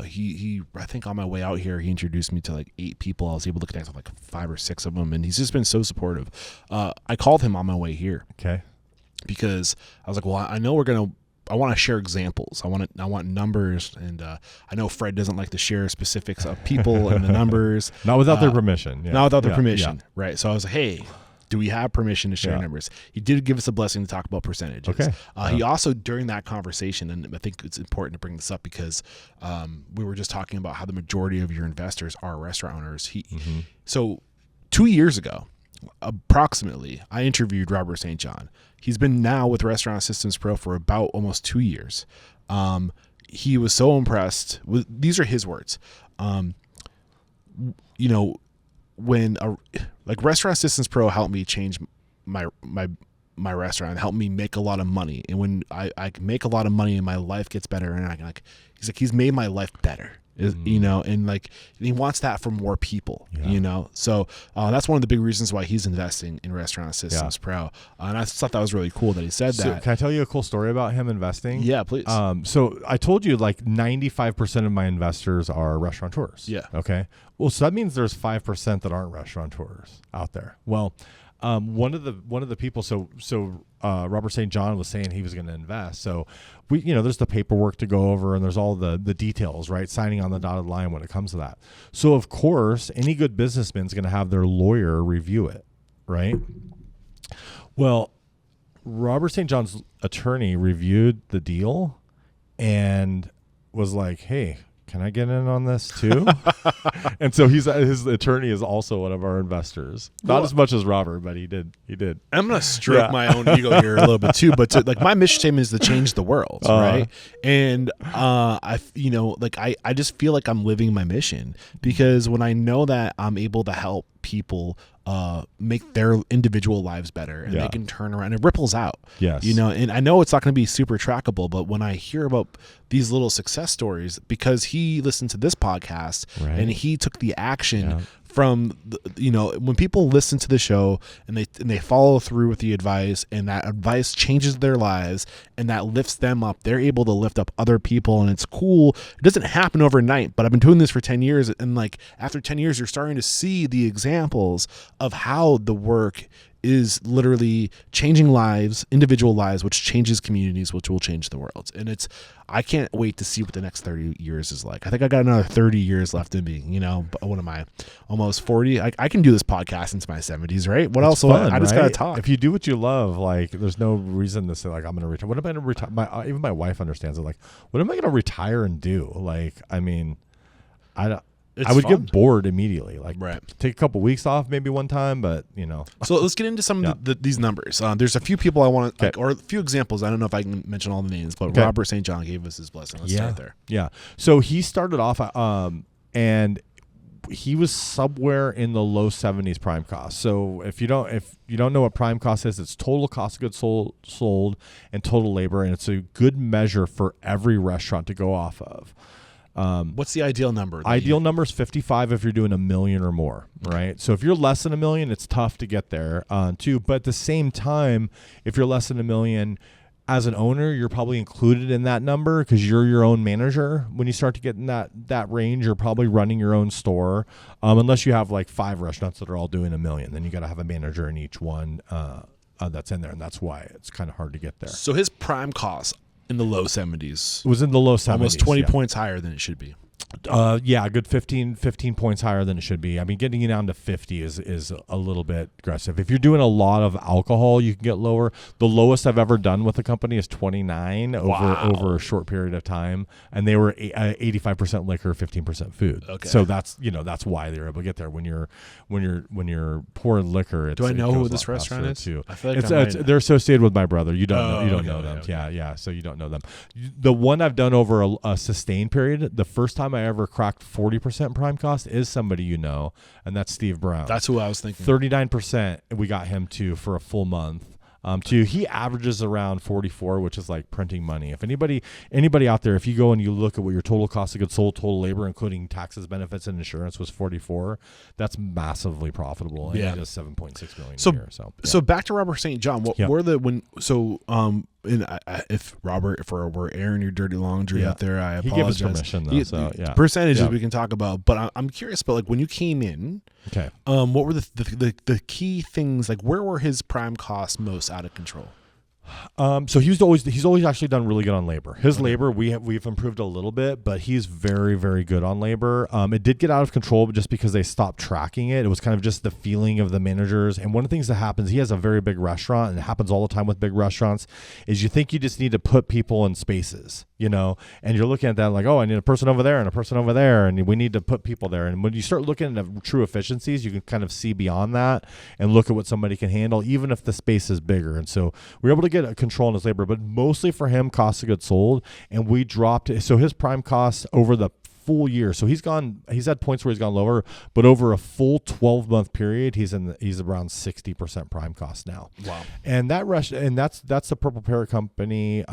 He I think on my way out here, he introduced me to like 8 people. I was able to connect with like 5 or 6 of them, and he's just been so supportive. I called him on my way here. Okay. Because I was like, well, I know I want to share examples. I want numbers, and I know Fred doesn't like to share specifics of people and the numbers. Not without their permission. Yeah. Not without their permission, right? So I was like, hey, do we have permission to share numbers? He did give us a blessing to talk about percentages. Okay. He also, during that conversation, and I think it's important to bring this up because we were just talking about how the majority of your investors are restaurant owners. So 2 years ago, approximately, I interviewed Robert St. John. He's been now with Restaurant Systems Pro for about almost 2 years. He was so impressed with, these are his words. When like Restaurant Systems Pro helped me change my restaurant, helped me make a lot of money. And when I can make a lot of money and my life gets better, and he's made my life better. And he wants that for more people, so that's one of the big reasons why he's investing in Restaurant Systems Pro, and I thought that was really cool that he said that. Can I tell you a cool story about him investing? Yeah, please. So I told you like 95% of my investors are restaurateurs. Yeah. Okay. Well, so that means there's 5% that aren't restaurateurs out there. Well, one of the people, Robert St. John was saying he was going to invest. So there's the paperwork to go over, and there's all the details, right? Signing on the dotted line when it comes to that. So of course, any good businessman is going to have their lawyer review it, right? Well, Robert St. John's attorney reviewed the deal and was like, hey, can I get in on this too? And so his attorney is also one of our investors. Not as much as Robert, but he did. I'm going to stroke my own ego here a little bit too, but my mission statement is to change the world, right? And I just feel like I'm living my mission, because when I know that I'm able to help people make their individual lives better, and they can turn around, it ripples out. Yes. And I know it's not going to be super trackable, but when I hear about these little success stories, because he listened to this podcast and he took the action from when people listen to the show and they follow through with the advice, and that advice changes their lives and that lifts them up, they're able to lift up other people. And it's cool. It doesn't happen overnight, but I've been doing this for 10 years, and like after 10 years you're starting to see the examples of how the work is literally changing lives, individual lives, which changes communities, which will change the world. And I can't wait to see what the next 30 years is like. I think I got another 30 years left in me, what am I, almost 40? I can do this podcast into my 70s, right? What else? I just got to talk. If you do what you love, like there's no reason to say like, I'm going to retire. What am I going to retire? Even my wife understands it. Like, what am I going to retire and do? Like, I mean, I would get bored immediately. Like, take a couple weeks off, maybe one time, but So let's get into some of these numbers. There's a few people I want to, or a few examples. I don't know if I can mention all the names, but Robert St. John gave us his blessing. Let's start there. Yeah. So he started off, and he was somewhere in the low 70s prime cost. So if you don't know what prime cost is, it's total cost of goods sold and total labor, and it's a good measure for every restaurant to go off of. What's the ideal number? Ideal number is 55 if you're doing $1 million or more, right? So if you're less than $1 million, it's tough to get there too. But at the same time, if you're less than $1 million, as an owner, you're probably included in that number because you're your own manager. When you start to get in that range, you're probably running your own store, unless you have like 5 restaurants that are all doing $1 million. Then you got to have a manager in each one that's in there, and that's why it's kind of hard to get there. So his prime cost in the low 70s. It was in the low 70s. Almost 20 points higher than it should be. A good 15 points higher than it should be. I mean, getting you down to 50 is a little bit aggressive. If you're doing a lot of alcohol, you can get lower. The lowest I've ever done with the company is 29 over a short period of time, and they were 85% liquor, 15% food. Okay. So that's why they're able to get there. When you're pouring liquor, do I know who this restaurant is? Too. I feel like they're associated with my brother. You don't know them. Okay. Yeah. So you don't know them. The one I've done over a sustained period, the first time I ever cracked 40% prime cost is somebody and that's Steve Brown. That's who I was thinking. 39%, we got him to for a full month. too. He averages around 44, which is like printing money. If anybody out there, if you go and you look at what your total cost of goods sold, total labor, including taxes, benefits, and insurance was 44, that's massively profitable. And he does 7.6 million a year. So back to Robert St. John. What were if we're airing your dirty laundry out there, I apologize. He gave us permission though. Percentages we can talk about, but I'm curious about like when you came in. Okay. What were the key things? Like where were his prime costs most out of control? So he's always actually done really good on labor. His labor, we've improved a little bit, but he's very, very good on labor. It did get out of control just because they stopped tracking it. It was kind of just the feeling of the managers. And one of the things that happens, he has a very big restaurant, and it happens all the time with big restaurants, is you think you just need to put people in spaces, and you're looking at that like, oh, I need a person over there and a person over there, and we need to put people there. And when you start looking at true efficiencies, you can kind of see beyond that and look at what somebody can handle, even if the space is bigger. And so we're able to get a control on his labor, but mostly for him, cost of goods sold, and we dropped it. So his prime costs over the full year. So he's had points where he's gone lower, but over a full 12-month period, he's around 60% prime cost now. Wow. And that's the Purple Parrot Company,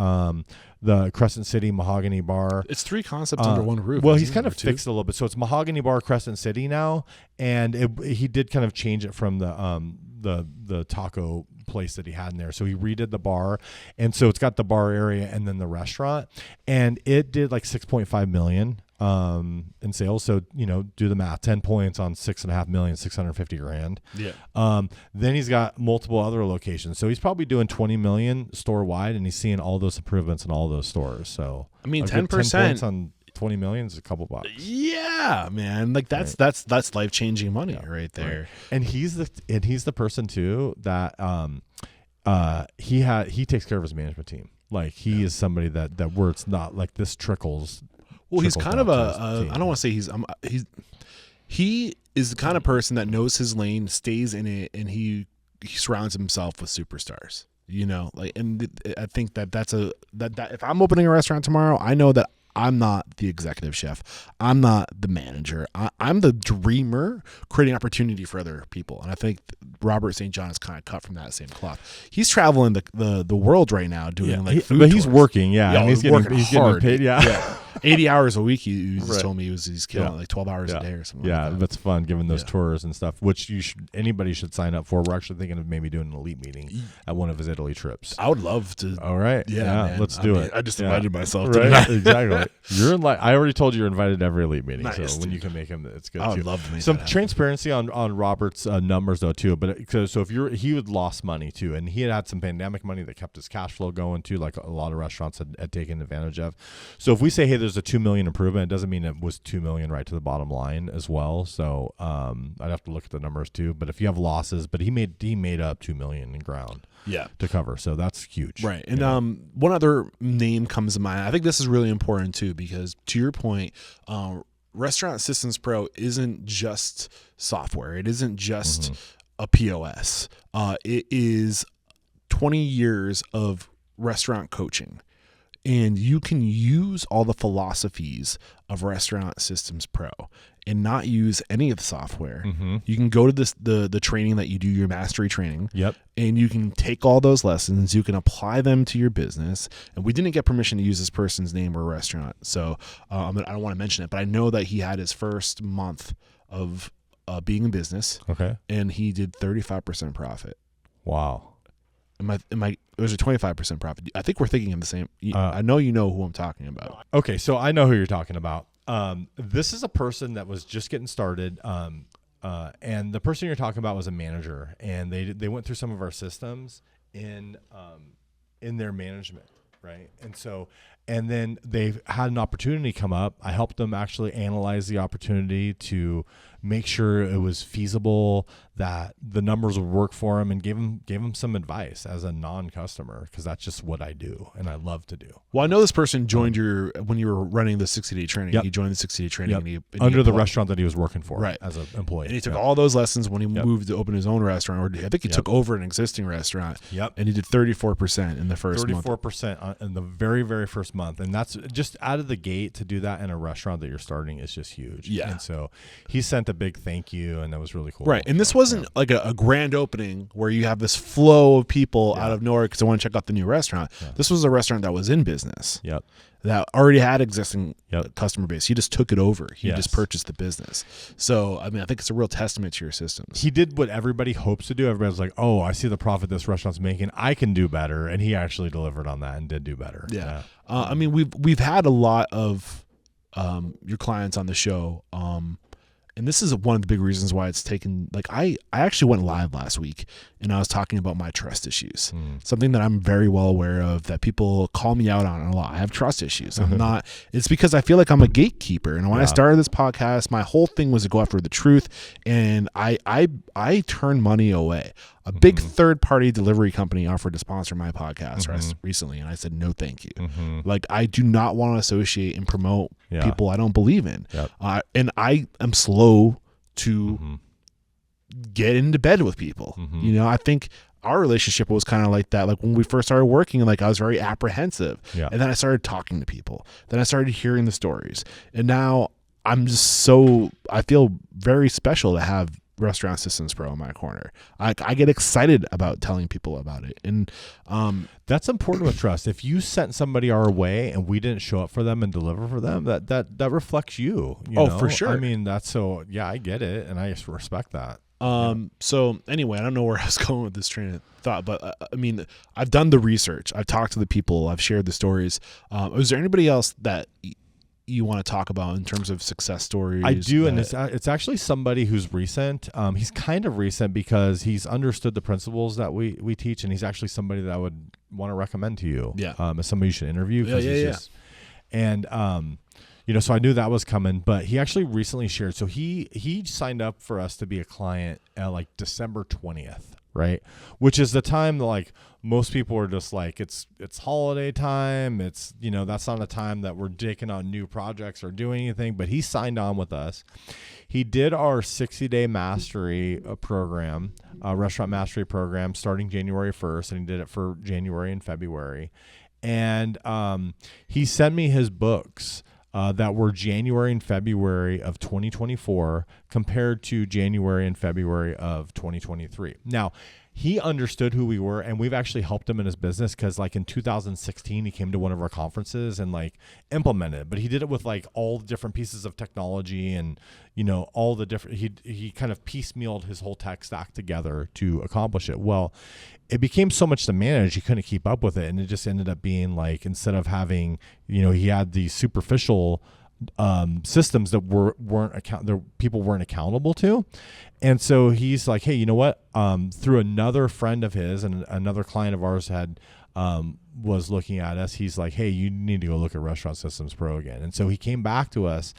the Crescent City Mahogany Bar. It's 3 concepts under one roof. Well, he's kind of fixed it a little bit. So it's Mahogany Bar, Crescent City now, and he did kind of change it from the taco place that he had in there. So he redid the bar, and so it's got the bar area and then the restaurant, and it did like 6.5 million in sales. So do the math, 10 points on 6.5 million, 650 grand. Yeah. Then he's got multiple other locations, so he's probably doing 20 million store wide, and he's seeing all those improvements in all those stores. So I mean, 10% 10 points on 20 million is a couple bucks. Yeah, man. Like that's life-changing money right there. Right. And he's the person too that he takes care of his management team. Like he is somebody that where it's not like this trickles. Well, he's kind of I don't want to say he is the kind of person that knows his lane, stays in it, and he surrounds himself with superstars. And I think that if I'm opening a restaurant tomorrow, I know that I'm not the executive chef. I'm not the manager. I'm the dreamer creating opportunity for other people. And I think Robert St. John is kind of cut from that same cloth. He's traveling the world right now doing food but he's tours. Working, and he's getting paid, 80 hours a week. He told me he's killing like 12 hours a day or something. Yeah, like that. That's fun, giving those tours and stuff, which anybody should sign up for. We're actually thinking of maybe doing an elite meeting at one of his Italy trips. I would love to. All right, man. Let's do it. I just invited myself. Right, exactly. I already told you you're invited to every elite meeting. Nice, so when you can make him, it's good. I would too. love to make some that transparency on Robert's numbers though too. But so if he had lost money too, and he had some pandemic money that kept his cash flow going too, like a lot of restaurants had taken advantage of. So if we say, hey, there's a $2 million improvement, it doesn't mean it was $2 million right to the bottom line as well. So I'd have to look at the numbers too. But if you have losses, but he made up $2 million in ground. To cover, so that's huge, right? And one other name comes to mind. I think this is really important too, because to your point, Restaurant Systems Pro isn't just software. It isn't just a POS. It is 20 years of restaurant coaching. And you can use all the philosophies of Restaurant Systems Pro and not use any of the software. You can go to the training that you do, your mastery training. And you can take all those lessons. You can apply them to your business. And we didn't get permission to use this person's name or restaurant, so I don't want to mention it. But I know that he had his first month of being in business. Okay. And he did 35% profit. Wow. It was a 25% profit. I think we're thinking of the same. I know you know who I'm talking about. Okay, so I know who you're talking about. This is a person that was just getting started, and the person you're talking about was a manager, and they went through some of our systems in their management, right? And then they've had an opportunity come up. I helped them actually analyze the opportunity to make sure it was feasible, that the numbers would work for him, and gave him some advice as a non-customer, because that's just what I do and I love to do. Well, I know this person joined when you were running the 60-day training. He joined the 60-day training and under the restaurant that he was working for, right, as an employee. And he took all those lessons when he moved to open his own restaurant, or I think he took over an existing restaurant. And he did 34% in the first month. 34% in the very, very first month. month, and that's just out of the gate to do that in a restaurant that you're starting is just huge. Yeah. And so he sent a big thank you, and that was really cool. Right. And this wasn't like a grand opening where you have this flow of people out of nowhere because I want to check out the new restaurant. Yeah. This was a restaurant that was in business. Yep. That already had existing customer base. He just took it over. He just purchased the business. So, I mean, I think it's a real testament to your systems. He did what everybody hopes to do. Everybody's like, oh, I see the profit this restaurant's making. I can do better. And he actually delivered on that and did do better. Yeah. I mean, we've had a lot of your clients on the show. And this is one of the big reasons why it's taken, like, I actually went live last week and I was talking about my trust issues, something that I'm very well aware of that people call me out on a lot. I have trust issues. It's because I feel like I'm a gatekeeper. And when I started this podcast, my whole thing was to go after the truth. And I turn money away. A big third-party delivery company offered to sponsor my podcast recently, and I said, no, thank you. Like, I do not want to associate and promote people I don't believe in. And I am slow to get into bed with people. You know, I think our relationship was kind of like that. Like, when we first started working, like, I was very apprehensive. And then I started talking to people. Then I started hearing the stories. And now I'm just I feel very special to have Restaurant Systems Pro in my corner. I get excited about telling people about it. And that's important with trust. If you sent somebody our way and we didn't show up for them and deliver for them, that reflects you. You know? For sure. I mean, I get it, and I just respect that. So anyway, I don't know where I was going with this train of thought, but I mean, I've done the research. I've talked to the people. I've shared the stories. Is there anybody else that you want to talk about in terms of success stories? I do, and it's actually somebody who's recent. He's kind of recent because he's understood the principles that we teach, and he's actually somebody that I would want to recommend to you. As somebody you should interview. And you know, so I knew that was coming, but he actually recently shared. So he signed up for us to be a client at like December 20th. Right. Which is the time that, like, most people are just like, it's holiday time. It's, you know, that's not a time that we're taking on new projects or doing anything, but he signed on with us. He did our 60-day mastery program, restaurant mastery program, starting January 1st. And he did it for January and February. And he sent me his books that were January and February of 2024 compared to January and February of 2023. Now, he understood who we were, and we've actually helped him in his business because, like, in 2016, he came to one of our conferences and, like, implemented it. But he did it with, like, all the different pieces of technology and, you know, all the different, he kind of piecemealed his whole tech stack together to accomplish it. Well, it became so much to manage, he couldn't keep up with it. And it just ended up being like, instead of having, you know, he had these superficial systems that people weren't accountable to. And so he's like, hey, you know what? Through another friend of his and another client of ours was looking at us. He's like, hey, you need to go look at Restaurant Systems Pro again. And so he came back to us,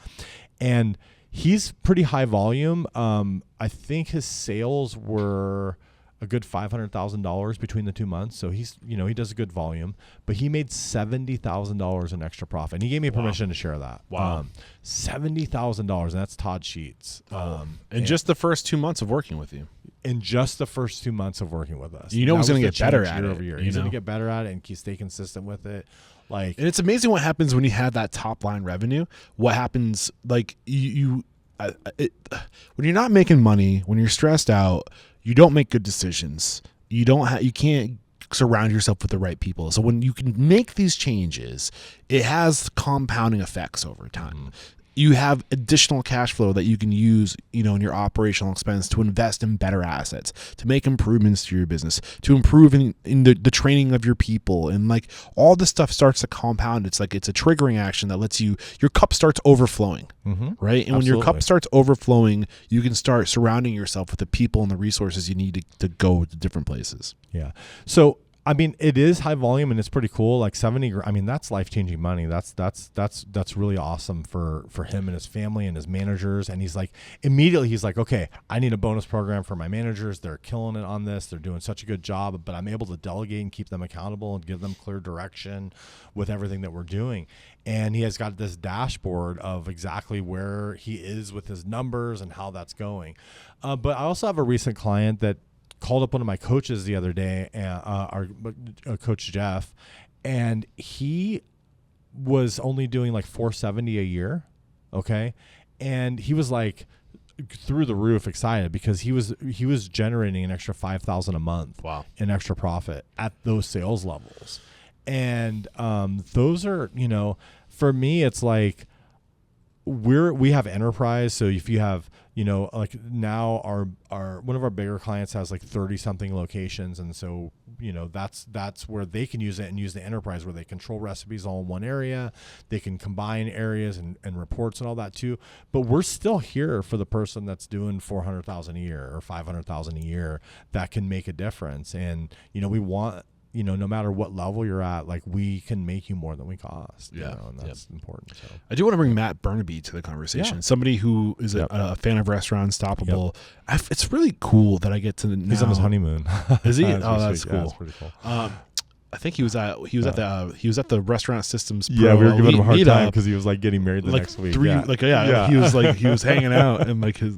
and he's pretty high volume. I think his sales were a good $500,000 between the 2 months. So he's, you know, he does a good volume, but he made $70,000 in extra profit. And he gave me permission to share that. Wow. $70,000. And that's Todd Sheets. In just the first 2 months of working with you. In just the first 2 months of working with us. You know, he's going to get better at it. Over year. He's going to get better at it and stay consistent with it. Like, and it's amazing what happens when you have that top line revenue. What happens, like, when you're not making money, when you're stressed out, you don't make good decisions. You can't surround yourself with the right people. So when you can make these changes, it has compounding effects over time. You have additional cash flow that you can use, you know, in your operational expense to invest in better assets, to make improvements to your business, to improve in the training of your people. And, like, all this stuff starts to compound. It's like, it's a triggering action that lets your cup starts overflowing, right? And when your cup starts overflowing, you can start surrounding yourself with the people and the resources you need to go to different places. Yeah. So, I mean, it is high volume and it's pretty cool. Like 70, I mean, that's life-changing money. That's really awesome for him and his family and his managers. And he's like, immediately he's like, okay, I need a bonus program for my managers. They're killing it on this. They're doing such a good job, but I'm able to delegate and keep them accountable and give them clear direction with everything that we're doing. And he has got this dashboard of exactly where he is with his numbers and how that's going. But I also have a recent client that called up one of my coaches the other day, our coach Jeff, and he was only doing like $470 a year. Okay. And he was like through the roof excited because he was generating an extra $5,000 a month. Wow. In extra profit at those sales levels. And those are, you know, for me, it's like we have enterprise. So if you have, you know, like now our one of our bigger clients has like 30 something locations. And so, you know, that's where they can use it and use the enterprise where they control recipes all in one area. They can combine areas and reports and all that too. But we're still here for the person that's doing 400,000 a year or 500,000 a year that can make a difference. And, you know, we want, you know, no matter what level you're at, like we can make you more than we cost. Yeah. You know, and that's important. So I do want to bring Matt Burnaby to the conversation. Yeah. Somebody who is a fan of Restaurant Unstoppable. It's really cool that I get to now. He's on his honeymoon. Is he? That's Cool. Yeah, that's pretty cool. I think he was at the Restaurant Systems Pro. Yeah, we were giving him a hard time meetup. because he was like getting married the next week. He was hanging out and like his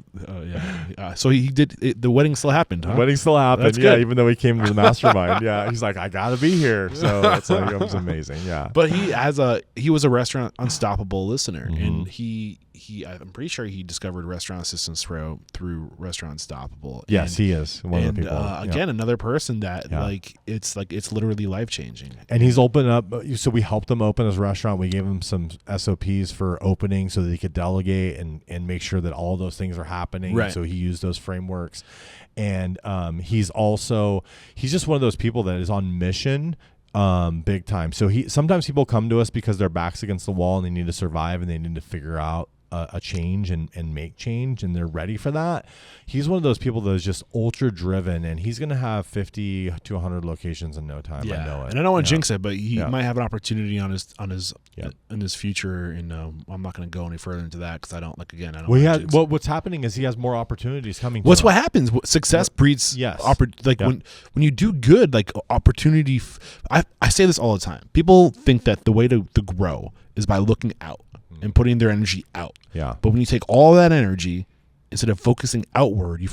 so he did it, the wedding still happened, huh? The wedding still happened. That's Yeah, good. even though he came to the mastermind. Yeah, he's like, I gotta be here. So it's like it was amazing. Yeah, but he was a Restaurant Unstoppable listener, and I'm pretty sure he discovered Restaurant Systems Pro through Restaurant Unstoppable. Yes, he is one of the people. Again, another person that it's literally life changing. And he's opened up. So we helped him open his restaurant. We gave him some SOPs for opening so that he could delegate and make sure that all those things are happening. Right. So he used those frameworks. And he's just one of those people that is on mission. Big time. So sometimes people come to us because their back's against the wall and they need to survive and they need to figure out a change and make change, and they're ready for that. He's one of those people that is just ultra driven, and he's going to have 50 to 100 locations in no time. Yeah. I know it. And I don't want to jinx it, but he might have an opportunity on his future. And I'm not going to go any further into that because I don't what's happening is he has more opportunities coming. What happens? Success breeds when you do good, like opportunity. I say this all the time. People think that the way to grow is by looking out and putting their energy out. Yeah. But when you take all that energy, instead of focusing outward, you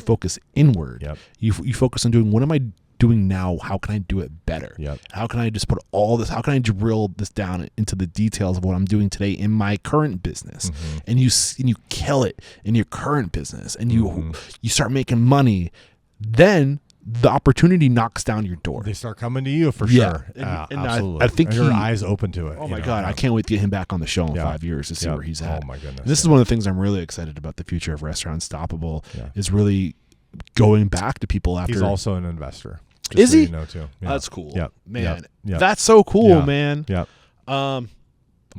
focus inward. Yep. You focus on doing, what am I doing now? How can I do it better? Yep. How can I just put all this? How can I drill this down into the details of what I'm doing today in my current business? And you kill it in your current business, and you start making money. Then the opportunity knocks down your door. They start coming to you for sure. And absolutely. I think your eyes open to it. Oh my God. I can't wait to get him back on the show in 5 years to see where he's at. Oh my goodness. And this is one of the things I'm really excited about the future of Restaurant Unstoppable is really going back to people after. He's also an investor. Is he? You know too. Yeah. That's cool. Yep. Man. Yep. That's so cool, man. Yep.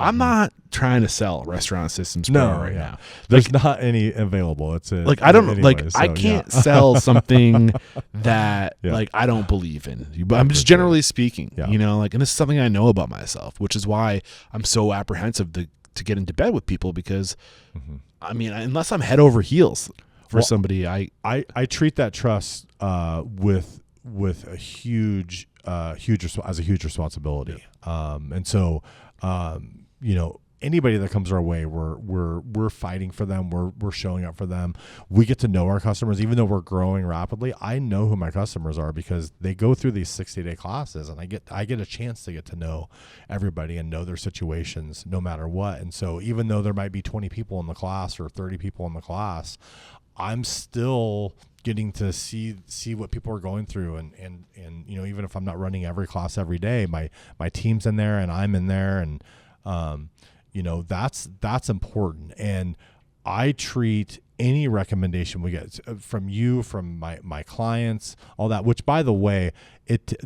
I'm not trying to sell Restaurant Systems Pro right now. There's not any available. It's I don't I can't sell something that I don't believe in. But I'm just generally speaking, you know, and this is something I know about myself, which is why I'm so apprehensive to get into bed with people because I mean, unless I'm head over heels for somebody, I treat that trust with a huge responsibility. And so you know, anybody that comes our way, we're fighting for them. We're showing up for them. We get to know our customers, even though we're growing rapidly. I know who my customers are because they go through these 60-day classes, and I get a chance to get to know everybody and know their situations no matter what. And so even though there might be 20 people in the class or 30 people in the class, I'm still getting to see what people are going through, and you know, even if I'm not running every class every day, my team's in there and I'm in there, and you know, that's important. And I treat any recommendation we get from you, from my clients, all that, which by the way,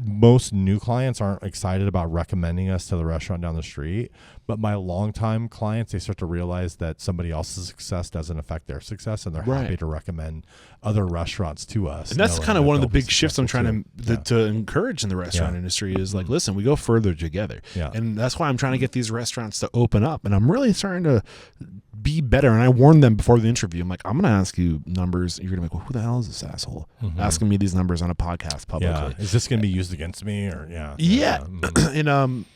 most new clients aren't excited about recommending us to the restaurant down the street, but my longtime clients, they start to realize that somebody else's success doesn't affect their success, and they're happy to recommend other restaurants to us. And that's kind of one of the big shifts I'm trying to encourage in the restaurant industry is like, listen, we go further together. Yeah. And that's why I'm trying to get these restaurants to open up, and I'm really starting to be better. And I warned them before the interview. I'm like, I'm going to ask you numbers. You're going to be like, well, who the hell is this asshole asking me these numbers on a podcast publicly? Is this going to be used against me or? And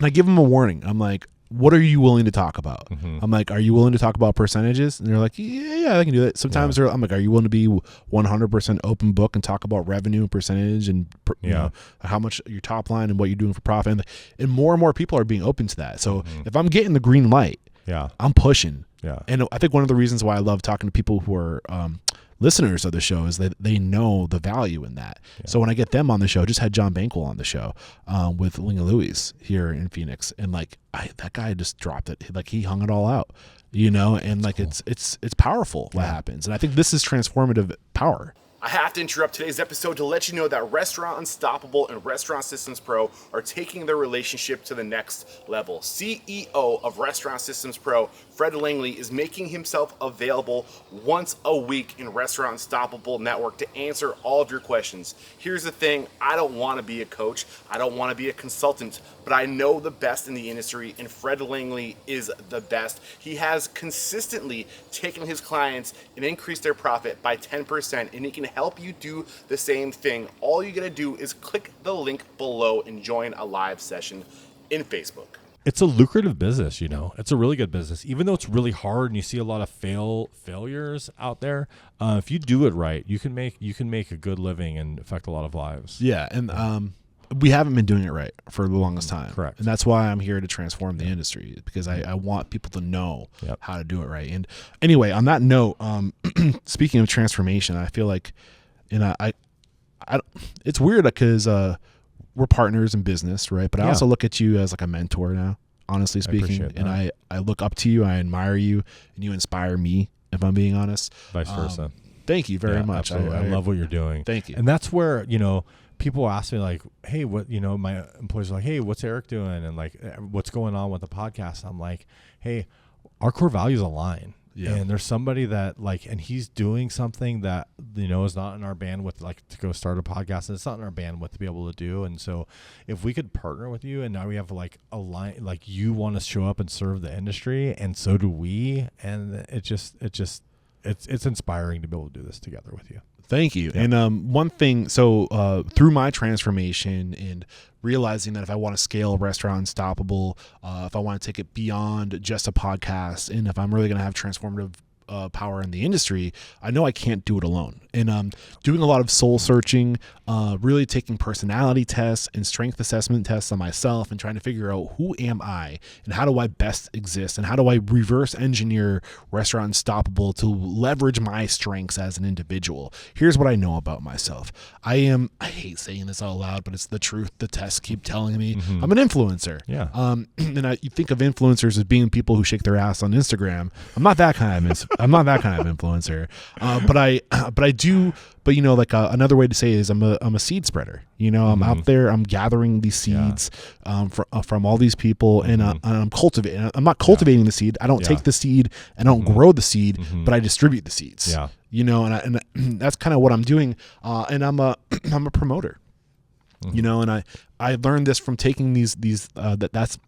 I give them a warning. I'm like, what are you willing to talk about? Mm-hmm. I'm like, are you willing to talk about percentages? And they're like, yeah, I can do that. Sometimes I'm like, are you willing to be 100% open book and talk about revenue and percentage and you know, how much your top line and what you're doing for profit? And more and more people are being open to that. So if I'm getting the green light, I'm pushing. Yeah. And I think one of the reasons why I love talking to people who are listeners of the show is that they know the value in that. Yeah. So when I get them on the show, just had John Bankwell on the show with Langley here in Phoenix, and like that guy just dropped it, like he hung it all out, you know, and like cool. it's powerful what happens, and I think this is transformative power. I have to interrupt today's episode to let you know that Restaurant Unstoppable and Restaurant Systems Pro are taking their relationship to the next level. CEO of Restaurant Systems Pro, Fred Langley, is making himself available once a week in Restaurant Unstoppable Network to answer all of your questions. Here's the thing, I don't want to be a coach, I don't want to be a consultant, but I know the best in the industry, and Fred Langley is the best. He has consistently taken his clients and increased their profit by 10%, and he can help you do the same thing. All you gotta do is click the link below and join a live session in Facebook. It's a lucrative business, you know. It's a really good business, even though it's really hard and you see a lot of failures out there. If you do it right, you can make a good living and affect a lot of lives. Yeah, and we haven't been doing it right for the longest time. Correct. And that's why I'm here to transform the industry, because I want people to know how to do it right. And anyway, on that note, speaking of transformation, I feel like, I it's weird because we're partners in business, right? But I also look at you as like a mentor now, honestly speaking. And I look up to you, I admire you, and you inspire me, if I'm being honest. Vice versa. Thank you very much. I love what you're doing. Thank you. And that's where, you know, people ask me like, hey, what, you know, my employees are like, hey, what's Eric doing? And like, what's going on with the podcast? I'm like, hey, our core values align. Yeah. And there's somebody that like, and he's doing something that, you know, is not in our bandwidth, like to go start a podcast, and it's not in our bandwidth to be able to do. And so if we could partner with you, and now we have like a line, like you want to show up and serve the industry, and so do we. And it's inspiring to be able to do this together with you. Thank you. Yep. And one thing, so through my transformation and realizing that if I want to scale Restaurant Unstoppable, if I want to take it beyond just a podcast, and if I'm really going to have transformative power in the industry, I know I can't do it alone. And doing a lot of soul searching, really taking personality tests and strength assessment tests on myself, and trying to figure out who am I and how do I best exist, and how do I reverse engineer Restaurant Unstoppable to leverage my strengths as an individual. Here's what I know about myself. I hate saying this out loud, but it's the truth. The tests keep telling me I'm an influencer. Yeah. And you think of influencers as being people who shake their ass on Instagram. I'm not that kind of influencer. But you know, like another way to say it is I'm a seed spreader. You know, I'm out there, I'm gathering these seeds from all these people, and I'm cultivating. I'm not cultivating the seed. I don't take the seed and I don't grow the seed, but I distribute the seeds. Yeah. You know, and that's kind of what I'm doing. And I'm a promoter. You know, and I learned this from taking that's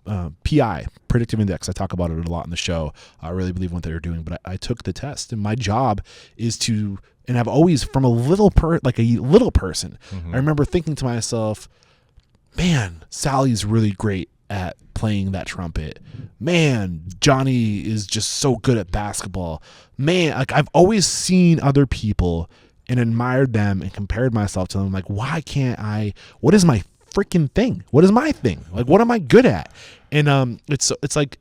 PI, predictive index. I talk about it a lot in the show. I really believe what they're doing, but I took the test, and my job is to, and I've always, from a little person, I remember thinking to myself, man, Sally's really great at playing that trumpet. Man, Johnny is just so good at basketball. Man, like I've always seen other people and admired them and compared myself to them. Like, why can't I? What is my freaking thing? What is my thing? Like, what am I good at? And it's like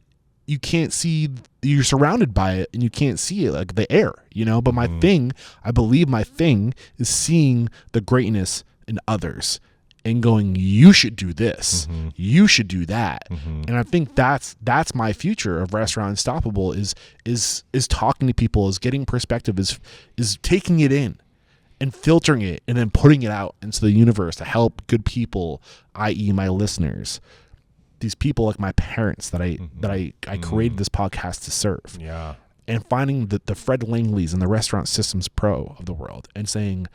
you can't see. You're surrounded by it, and you can't see it, like the air, you know. But my thing, I believe my thing is seeing the greatness in others and going, you should do this, you should do that. And I think that's my future of Restaurant Unstoppable is talking to people, is getting perspective, is taking it in and filtering it and then putting it out into the universe to help good people, i.e. my listeners, these people like my parents that I created this podcast to serve. Yeah. And finding the Fred Langleys and the Restaurant Systems Pro of the world and saying,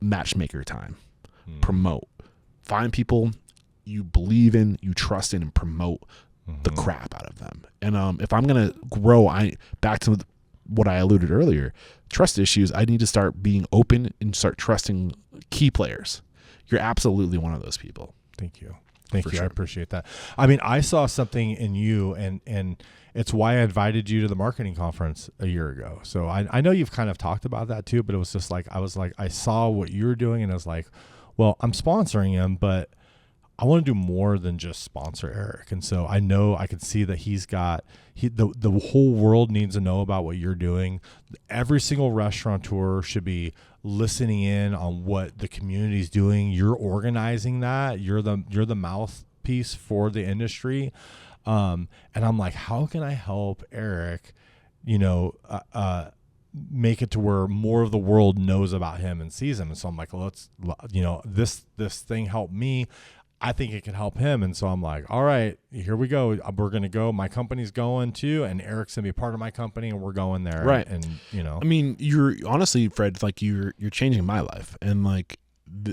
matchmaker time, promote, find people you believe in, you trust in, and promote the crap out of them. And if I'm going to grow, back to what I alluded earlier, trust issues, I need to start being open and start trusting key players. You're absolutely one of those people. Thank you. Thank you. I appreciate that. I mean, I saw something in you, and it's why I invited you to the marketing conference a year ago. So I know you've kind of talked about that too, but it was just like, I saw what you were doing, and I was like, well, I'm sponsoring him, but I want to do more than just sponsor Eric. And so I know I can see that the whole world needs to know about what you're doing. Every single restaurateur should be listening in on what the community is doing. You're organizing that. You're the mouthpiece for the industry. And I'm like, how can I help Eric, make it to where more of the world knows about him and sees him? And so I'm like, well, this thing helped me. I think it can help him. And so I'm like, all right, here we go. We're going to go. My company's going too. And Eric's going to be part of my company, and we're going there. Right. And I mean, you're honestly, Fred, like you're changing my life. And like,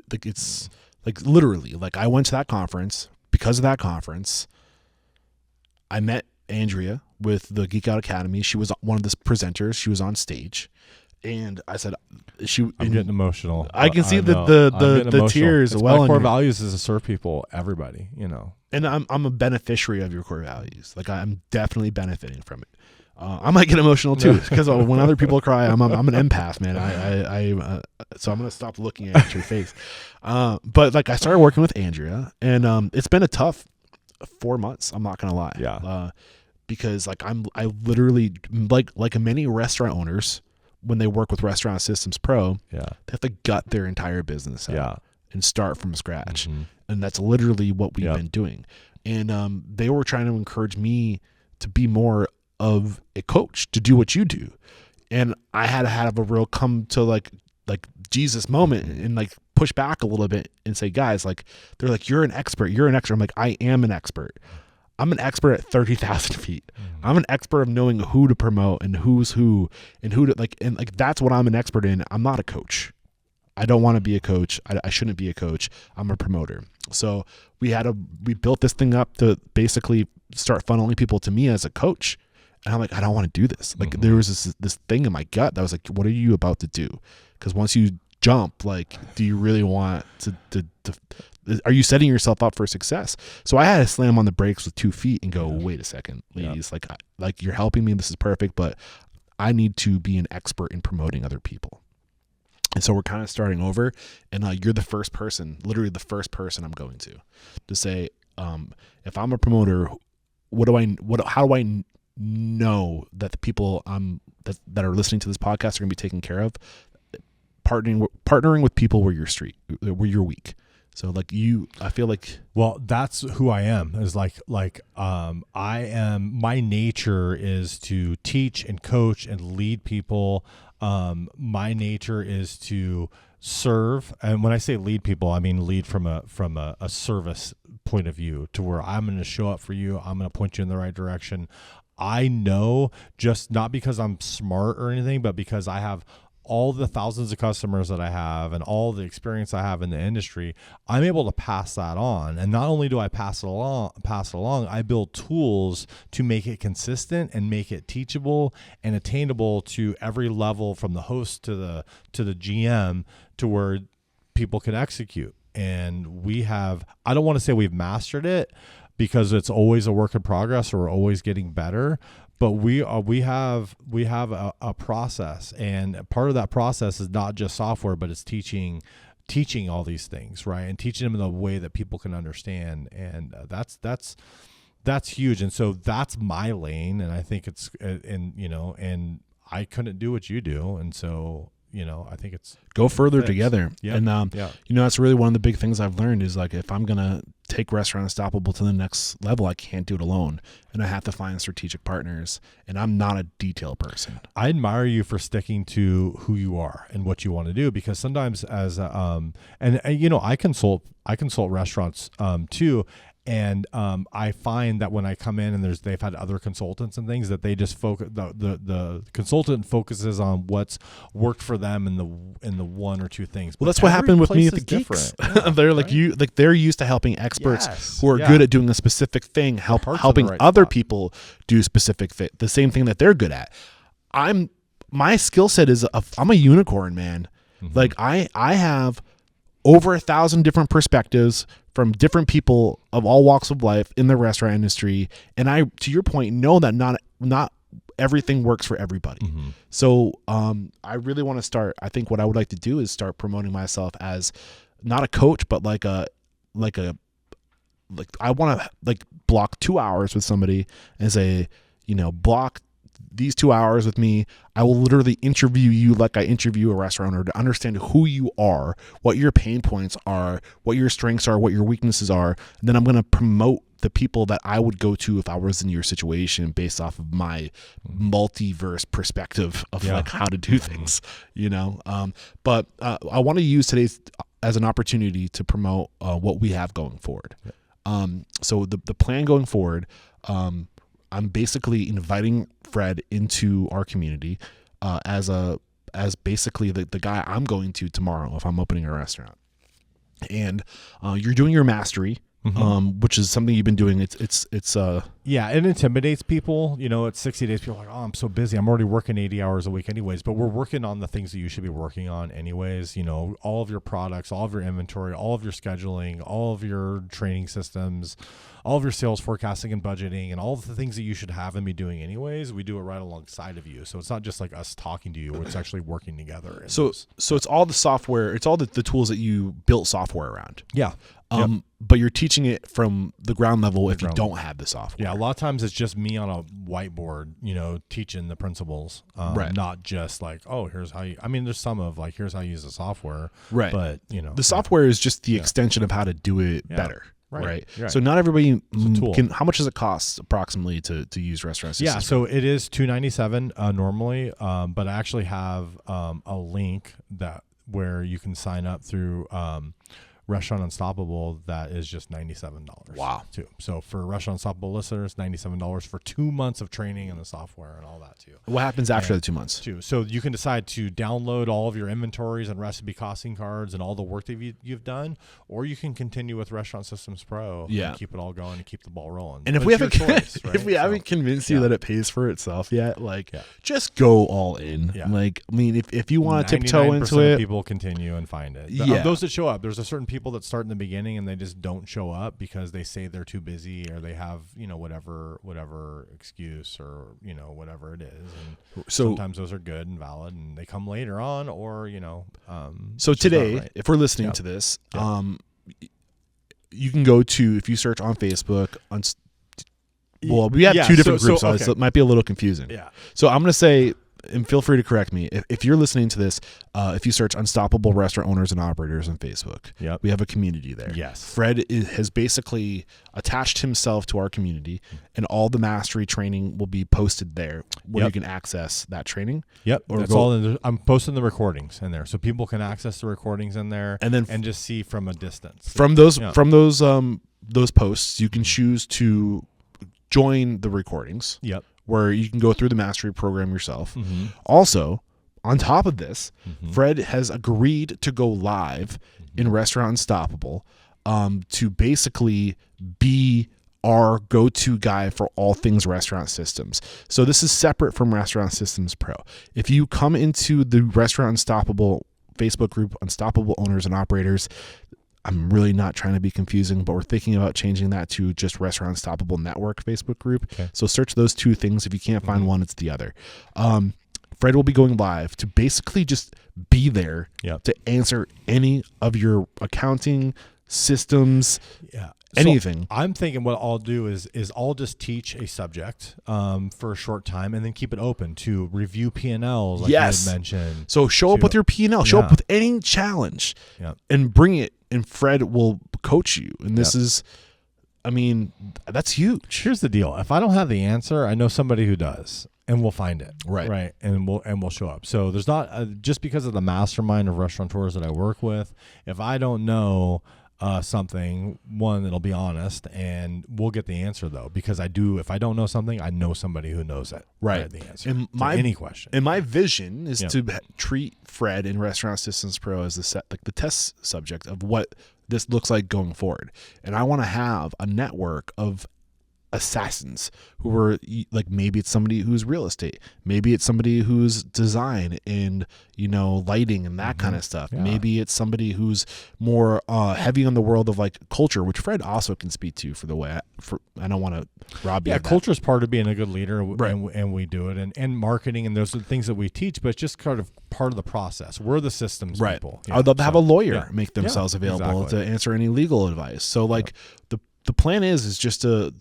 it's like literally, like I went to that conference. Because of that conference, I met Andrea with the Geek Out Academy. She was one of the presenters. She was on stage. And I said, I'm getting emotional. I can see the tears. It's well, my core values is to serve people, everybody, And I'm a beneficiary of your core values. Like I'm definitely benefiting from it. I might get emotional too, because when other people cry, I'm an empath, man. So I'm gonna stop looking at your face. But like I started working with Andrea, and it's been a tough 4 months. I'm not gonna lie. Yeah. Because like I literally like many restaurant owners, when they work with Restaurant Systems Pro, they have to gut their entire business out and start from scratch. Mm-hmm. And that's literally what we've been doing. And they were trying to encourage me to be more of a coach, to do what you do. And I had to have a real come to like Jesus moment and like push back a little bit and say, guys, like, they're like, you're an expert. I'm like, I am an expert. I'm an expert at 30,000 feet. Mm-hmm. I'm an expert of knowing who to promote and who's who and who to like, and like, that's what I'm an expert in. I'm not a coach. I don't want to be a coach. I shouldn't be a coach. I'm a promoter. So we built this thing up to basically start funneling people to me as a coach. And I'm like, I don't want to do this. Like there was this thing in my gut that was like, what are you about to do? Because once you jump, like, do you really want to are you setting yourself up for success? So I had to slam on the brakes with 2 feet and go, wait a second, ladies, like you're helping me. This is perfect, but I need to be an expert in promoting other people. And so we're kind of starting over, and you're the first person, literally the first person I'm going to say, if I'm a promoter, how do I know that the people that are listening to this podcast are going to be taken care of? Partnering with people where you're weak. So like I feel like, well, that's who I am, is like I am, my nature is to teach and coach and lead people. My nature is to serve. And when I say lead people, I mean lead from a service point of view, to where I'm going to show up for you. I'm going to point you in the right direction. I know, just not because I'm smart or anything, but because I have all the thousands of customers that I have and all the experience I have in the industry, I'm able to pass that on. And not only do I pass it along, I build tools to make it consistent and make it teachable and attainable to every level, from the host to the GM, to where people can execute. And I don't want to say we've mastered it, because it's always a work in progress, or we're always getting better. But we have a process, and part of that process is not just software, but it's teaching all these things, right? And teaching them in a way that people can understand. And that's huge. And so that's my lane. And I think it's, and I couldn't do what you do. And so, I think it's go further together. Yep. And, that's really one of the big things I've learned is, like, if I'm going to take Restaurant Unstoppable to the next level, I can't do it alone. And I have to find strategic partners. And I'm not a detail person. I admire you for sticking to who you are and what you want to do, because sometimes I consult restaurants too. And I find that when I come in and they've had other consultants and things, that they just focus, the consultant focuses on what's worked for them in the one or two things. Well, that's what happened with me at the Geeks. Yeah, they're like, they're used to helping experts who are good at doing a specific thing, helping other people do specific the same thing that they're good at. My skill set is I'm a unicorn, man. Mm-hmm. Like I have over 1,000 different perspectives from different people of all walks of life in the restaurant industry. And I, to your point, know that not everything works for everybody. Mm-hmm. So I really want to start. I think what I would like to do is start promoting myself as not a coach, but like I want to like block 2 hours with somebody and say, block these 2 hours with me. I will literally interview you like I interview a restaurateur to understand who you are, what your pain points are, what your strengths are, what your weaknesses are. And then I'm going to promote the people that I would go to if I was in your situation based off of my multiverse perspective of like how to do things, But I want to use today's as an opportunity to promote what we have going forward. So the plan going forward, I'm basically inviting Fred into our community as basically the guy I'm going to tomorrow if I'm opening a restaurant. And you're doing your mastery, which is something you've been doing. It intimidates people. It's 60 days. People are like, oh, I'm so busy. I'm already working 80 hours a week anyways. But we're working on the things that you should be working on anyways. All of your products, all of your inventory, all of your scheduling, all of your training systems, all of your sales forecasting and budgeting, and all of the things that you should have and be doing anyways. We do it right alongside of you. So it's not just like us talking to you. It's actually working together. So it's all the software. It's all the tools that you built software around. Yeah. But you're teaching it from the ground level if you don't have the software. Yeah, a lot of times it's just me on a whiteboard, teaching the principles. Right. Not just like, oh, here's how you. I mean, there's some of like, here's how you use the software. Right. But the software is just the extension of how to do it better. Right. Right. So not everybody can. How much does it cost approximately to use restaurant systems? Yeah. So it is $297 normally, but I actually have a link where you can sign up through. Restaurant Unstoppable, that is just $97. Wow. Too. So for Restaurant Unstoppable listeners, $97 for 2 months of training and the software and all that too. What happens after the 2 months? Too. So you can decide to download all of your inventories and recipe costing cards and all the work that you've done, or you can continue with Restaurant Systems Pro. And keep it all going and keep the ball rolling. And if we haven't convinced you that it pays for itself yet, just go all in. Yeah. If you want to tiptoe into it, people continue and find it. Those that show up, there's a certain people that start in the beginning and they just don't show up because they say they're too busy or they have whatever excuse or whatever it is, and so sometimes those are good and valid and they come later on, or so today if we're listening to this, you can go to, if you search on Facebook we have two different groups, so it might be a little confusing. So I'm going to say, and feel free to correct me, if you're listening to this, if you search Unstoppable Restaurant Owners and Operators on Facebook, we have a community there. Yes. Fred has basically attached himself to our community, and all the mastery training will be posted there where you can access that training. I'm posting the recordings in there so people can access the recordings in there and just see from a distance. From those posts, you can choose to join the recordings. Where you can go through the mastery program yourself. Also, on top of this, Fred has agreed to go live in Restaurant Unstoppable to basically be our go-to guy for all things restaurant systems. So this is separate from Restaurant Systems Pro. If you come into the Restaurant Unstoppable Facebook group, Unstoppable Owners and Operators, I'm really not trying to be confusing, but we're thinking about changing that to just Restaurant Unstoppable Network Facebook group. Okay. So search those two things. If you can't find one, it's the other. Fred will be going live to basically just be there to answer any of your accounting systems, anything. So I'm thinking what I'll do is I'll just teach a subject for a short time and then keep it open to review P&Ls like you had mentioned. So show up with your P&L. Show up with any challenge and bring it. And Fred will coach you. And this is, that's huge. Here's the deal. If I don't have the answer, I know somebody who does, and we'll find it. Right. And we'll show up. So there's not, just because of the mastermind of restaurateurs that I work with, if I don't know something, it'll be honest, and we'll get the answer though, because if I don't know something, I know somebody who knows it. Right. The answer to any question. And my vision is to treat Fred in Restaurant Systems Pro as the test subject of what this looks like going forward. And I want to have a network of assassins who are like, maybe it's somebody who's real estate, maybe it's somebody who's design and, you know, lighting and that kind of stuff. Yeah. Maybe it's somebody who's more heavy on the world of like culture, which Fred also can speak to for the way I don't want to rob you. Yeah, of that. culture is part of being a good leader, Right. and we do it, and marketing, and those are the things that we teach, but it's just kind of part of the process. We're the systems Right. people. I would love to have a lawyer yeah. make themselves available exactly. to answer any legal advice. So like the plan is just to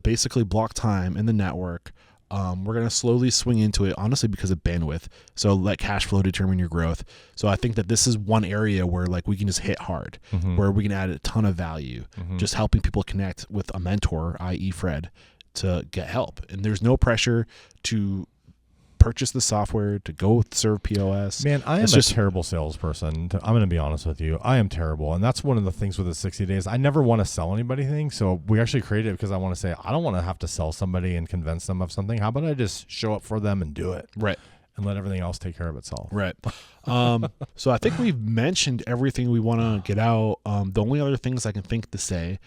basically block time in the network. We're going to slowly swing into it, honestly, because of bandwidth. So let cash flow determine your growth. So I think that this is one area where like we can just hit hard, where we can add a ton of value, just helping people connect with a mentor, i.e. Fred, to get help. And there's no pressure to purchase the software, to go serve POS. Man, I am a terrible salesperson. I'm going to be honest with you. I am terrible. And that's one of the things with the 60 days. I never want to sell anybody things. So we actually created it because I want to say, I don't want to have to sell somebody and convince them of something. How about I just show up for them and do it? Right. And let everything else take care of itself. Right. So I think we've mentioned everything we want to get out. The only other things I can think to say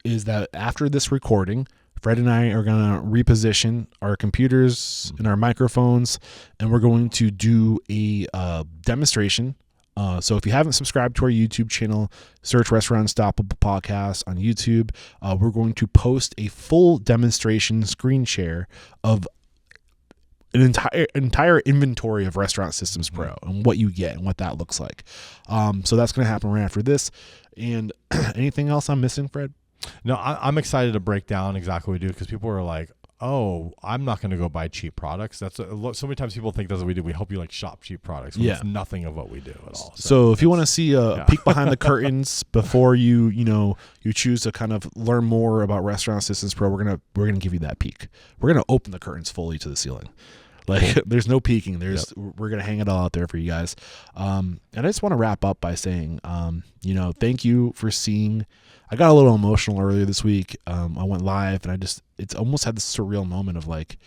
is that after this recording, Fred and I are going to reposition our computers and our microphones, and we're going to do a demonstration. So if you haven't subscribed to our YouTube channel, search Restaurant Unstoppable Podcast on YouTube. We're going to post a full demonstration screen share of an entire inventory of Restaurant Systems Pro and what you get and what that looks like. So that's going to happen right after this. And anything else I'm missing, Fred? No, I'm excited to break down exactly what we do, because people are like, oh, I'm not going to go buy cheap products. That's so many times people think that's what we do. We help you like shop cheap products. Yeah. It's nothing of what we do at all. So if you want to see a peek behind the curtains before you choose to kind of learn more about Restaurant Systems Pro, we're gonna give you that peek. We're gonna open the curtains fully to the ceiling. Like there's no peeking. We're gonna hang it all out there for you guys. And I just want to wrap up by saying, thank you for seeing. I got a little emotional earlier this week. I went live, and it's almost had this surreal moment of like,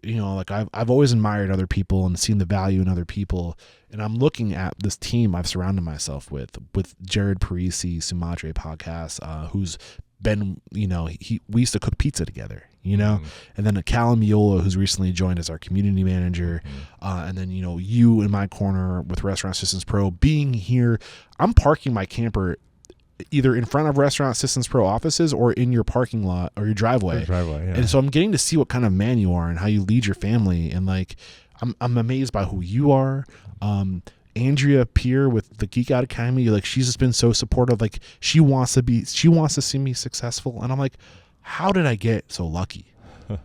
I've always admired other people and seen the value in other people. And I'm looking at this team I've surrounded myself with Jared Parisi, Sumadre Podcast, who's been, we used to cook pizza together, and then Callum Yola, who's recently joined as our community manager. And then, you in my corner with Restaurant Systems Pro being here. I'm parking my camper either in front of Restaurant Systems Pro offices or in your parking lot or your driveway. And so I'm getting to see what kind of man you are and how you lead your family. And like, I'm amazed by who you are. Andrea Peer with the Geek Out Academy, like she's just been so supportive. Like she wants to see me successful. And I'm like, how did I get so lucky? How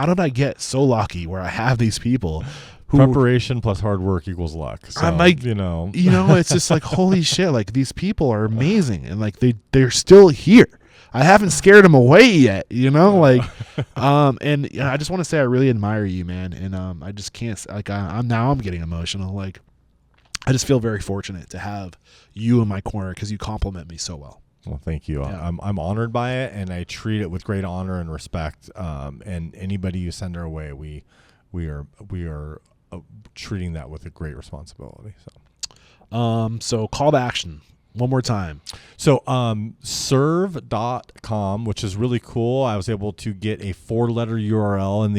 did I get so lucky where I have these people? Preparation plus hard work equals luck. So, I'm like, it's just like, holy shit, like these people are amazing. And like, they're still here. I haven't scared them away yet, and I just want to say, I really admire you, man. And, I just can't, like, I'm getting emotional. Like, I just feel very fortunate to have you in my corner because you compliment me so well. Well, thank you. Yeah. I'm honored by it, and I treat it with great honor and respect. And anybody you send our way, we are treating that with a great responsibility. So call to action one more time. So serve.com, which is really cool. I was able to get a 4-letter URL in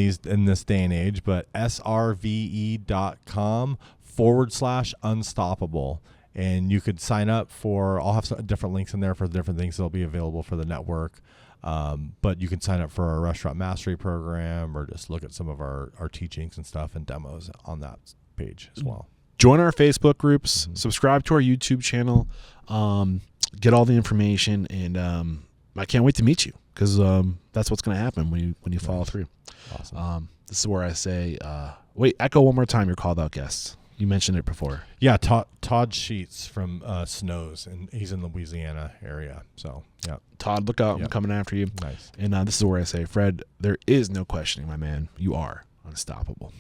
this day and age, but srve.com/unstoppable. And you could sign up I'll have some different links in there for different things that'll be available for the network. But you can sign up for our restaurant mastery program, or just look at some of our teachings and stuff and demos on that page as well. Join our Facebook groups, subscribe to our YouTube channel, get all the information, and I can't wait to meet you, because that's what's going to happen when you follow through. Awesome. This is where I say, echo one more time your called out guests. You mentioned it before. Yeah, Todd Sheets from Snows, and he's in the Louisiana area. So, yeah. Todd, look out. I'm coming after you. Nice. And this is where I say, Fred, there is no questioning, my man. You are unstoppable.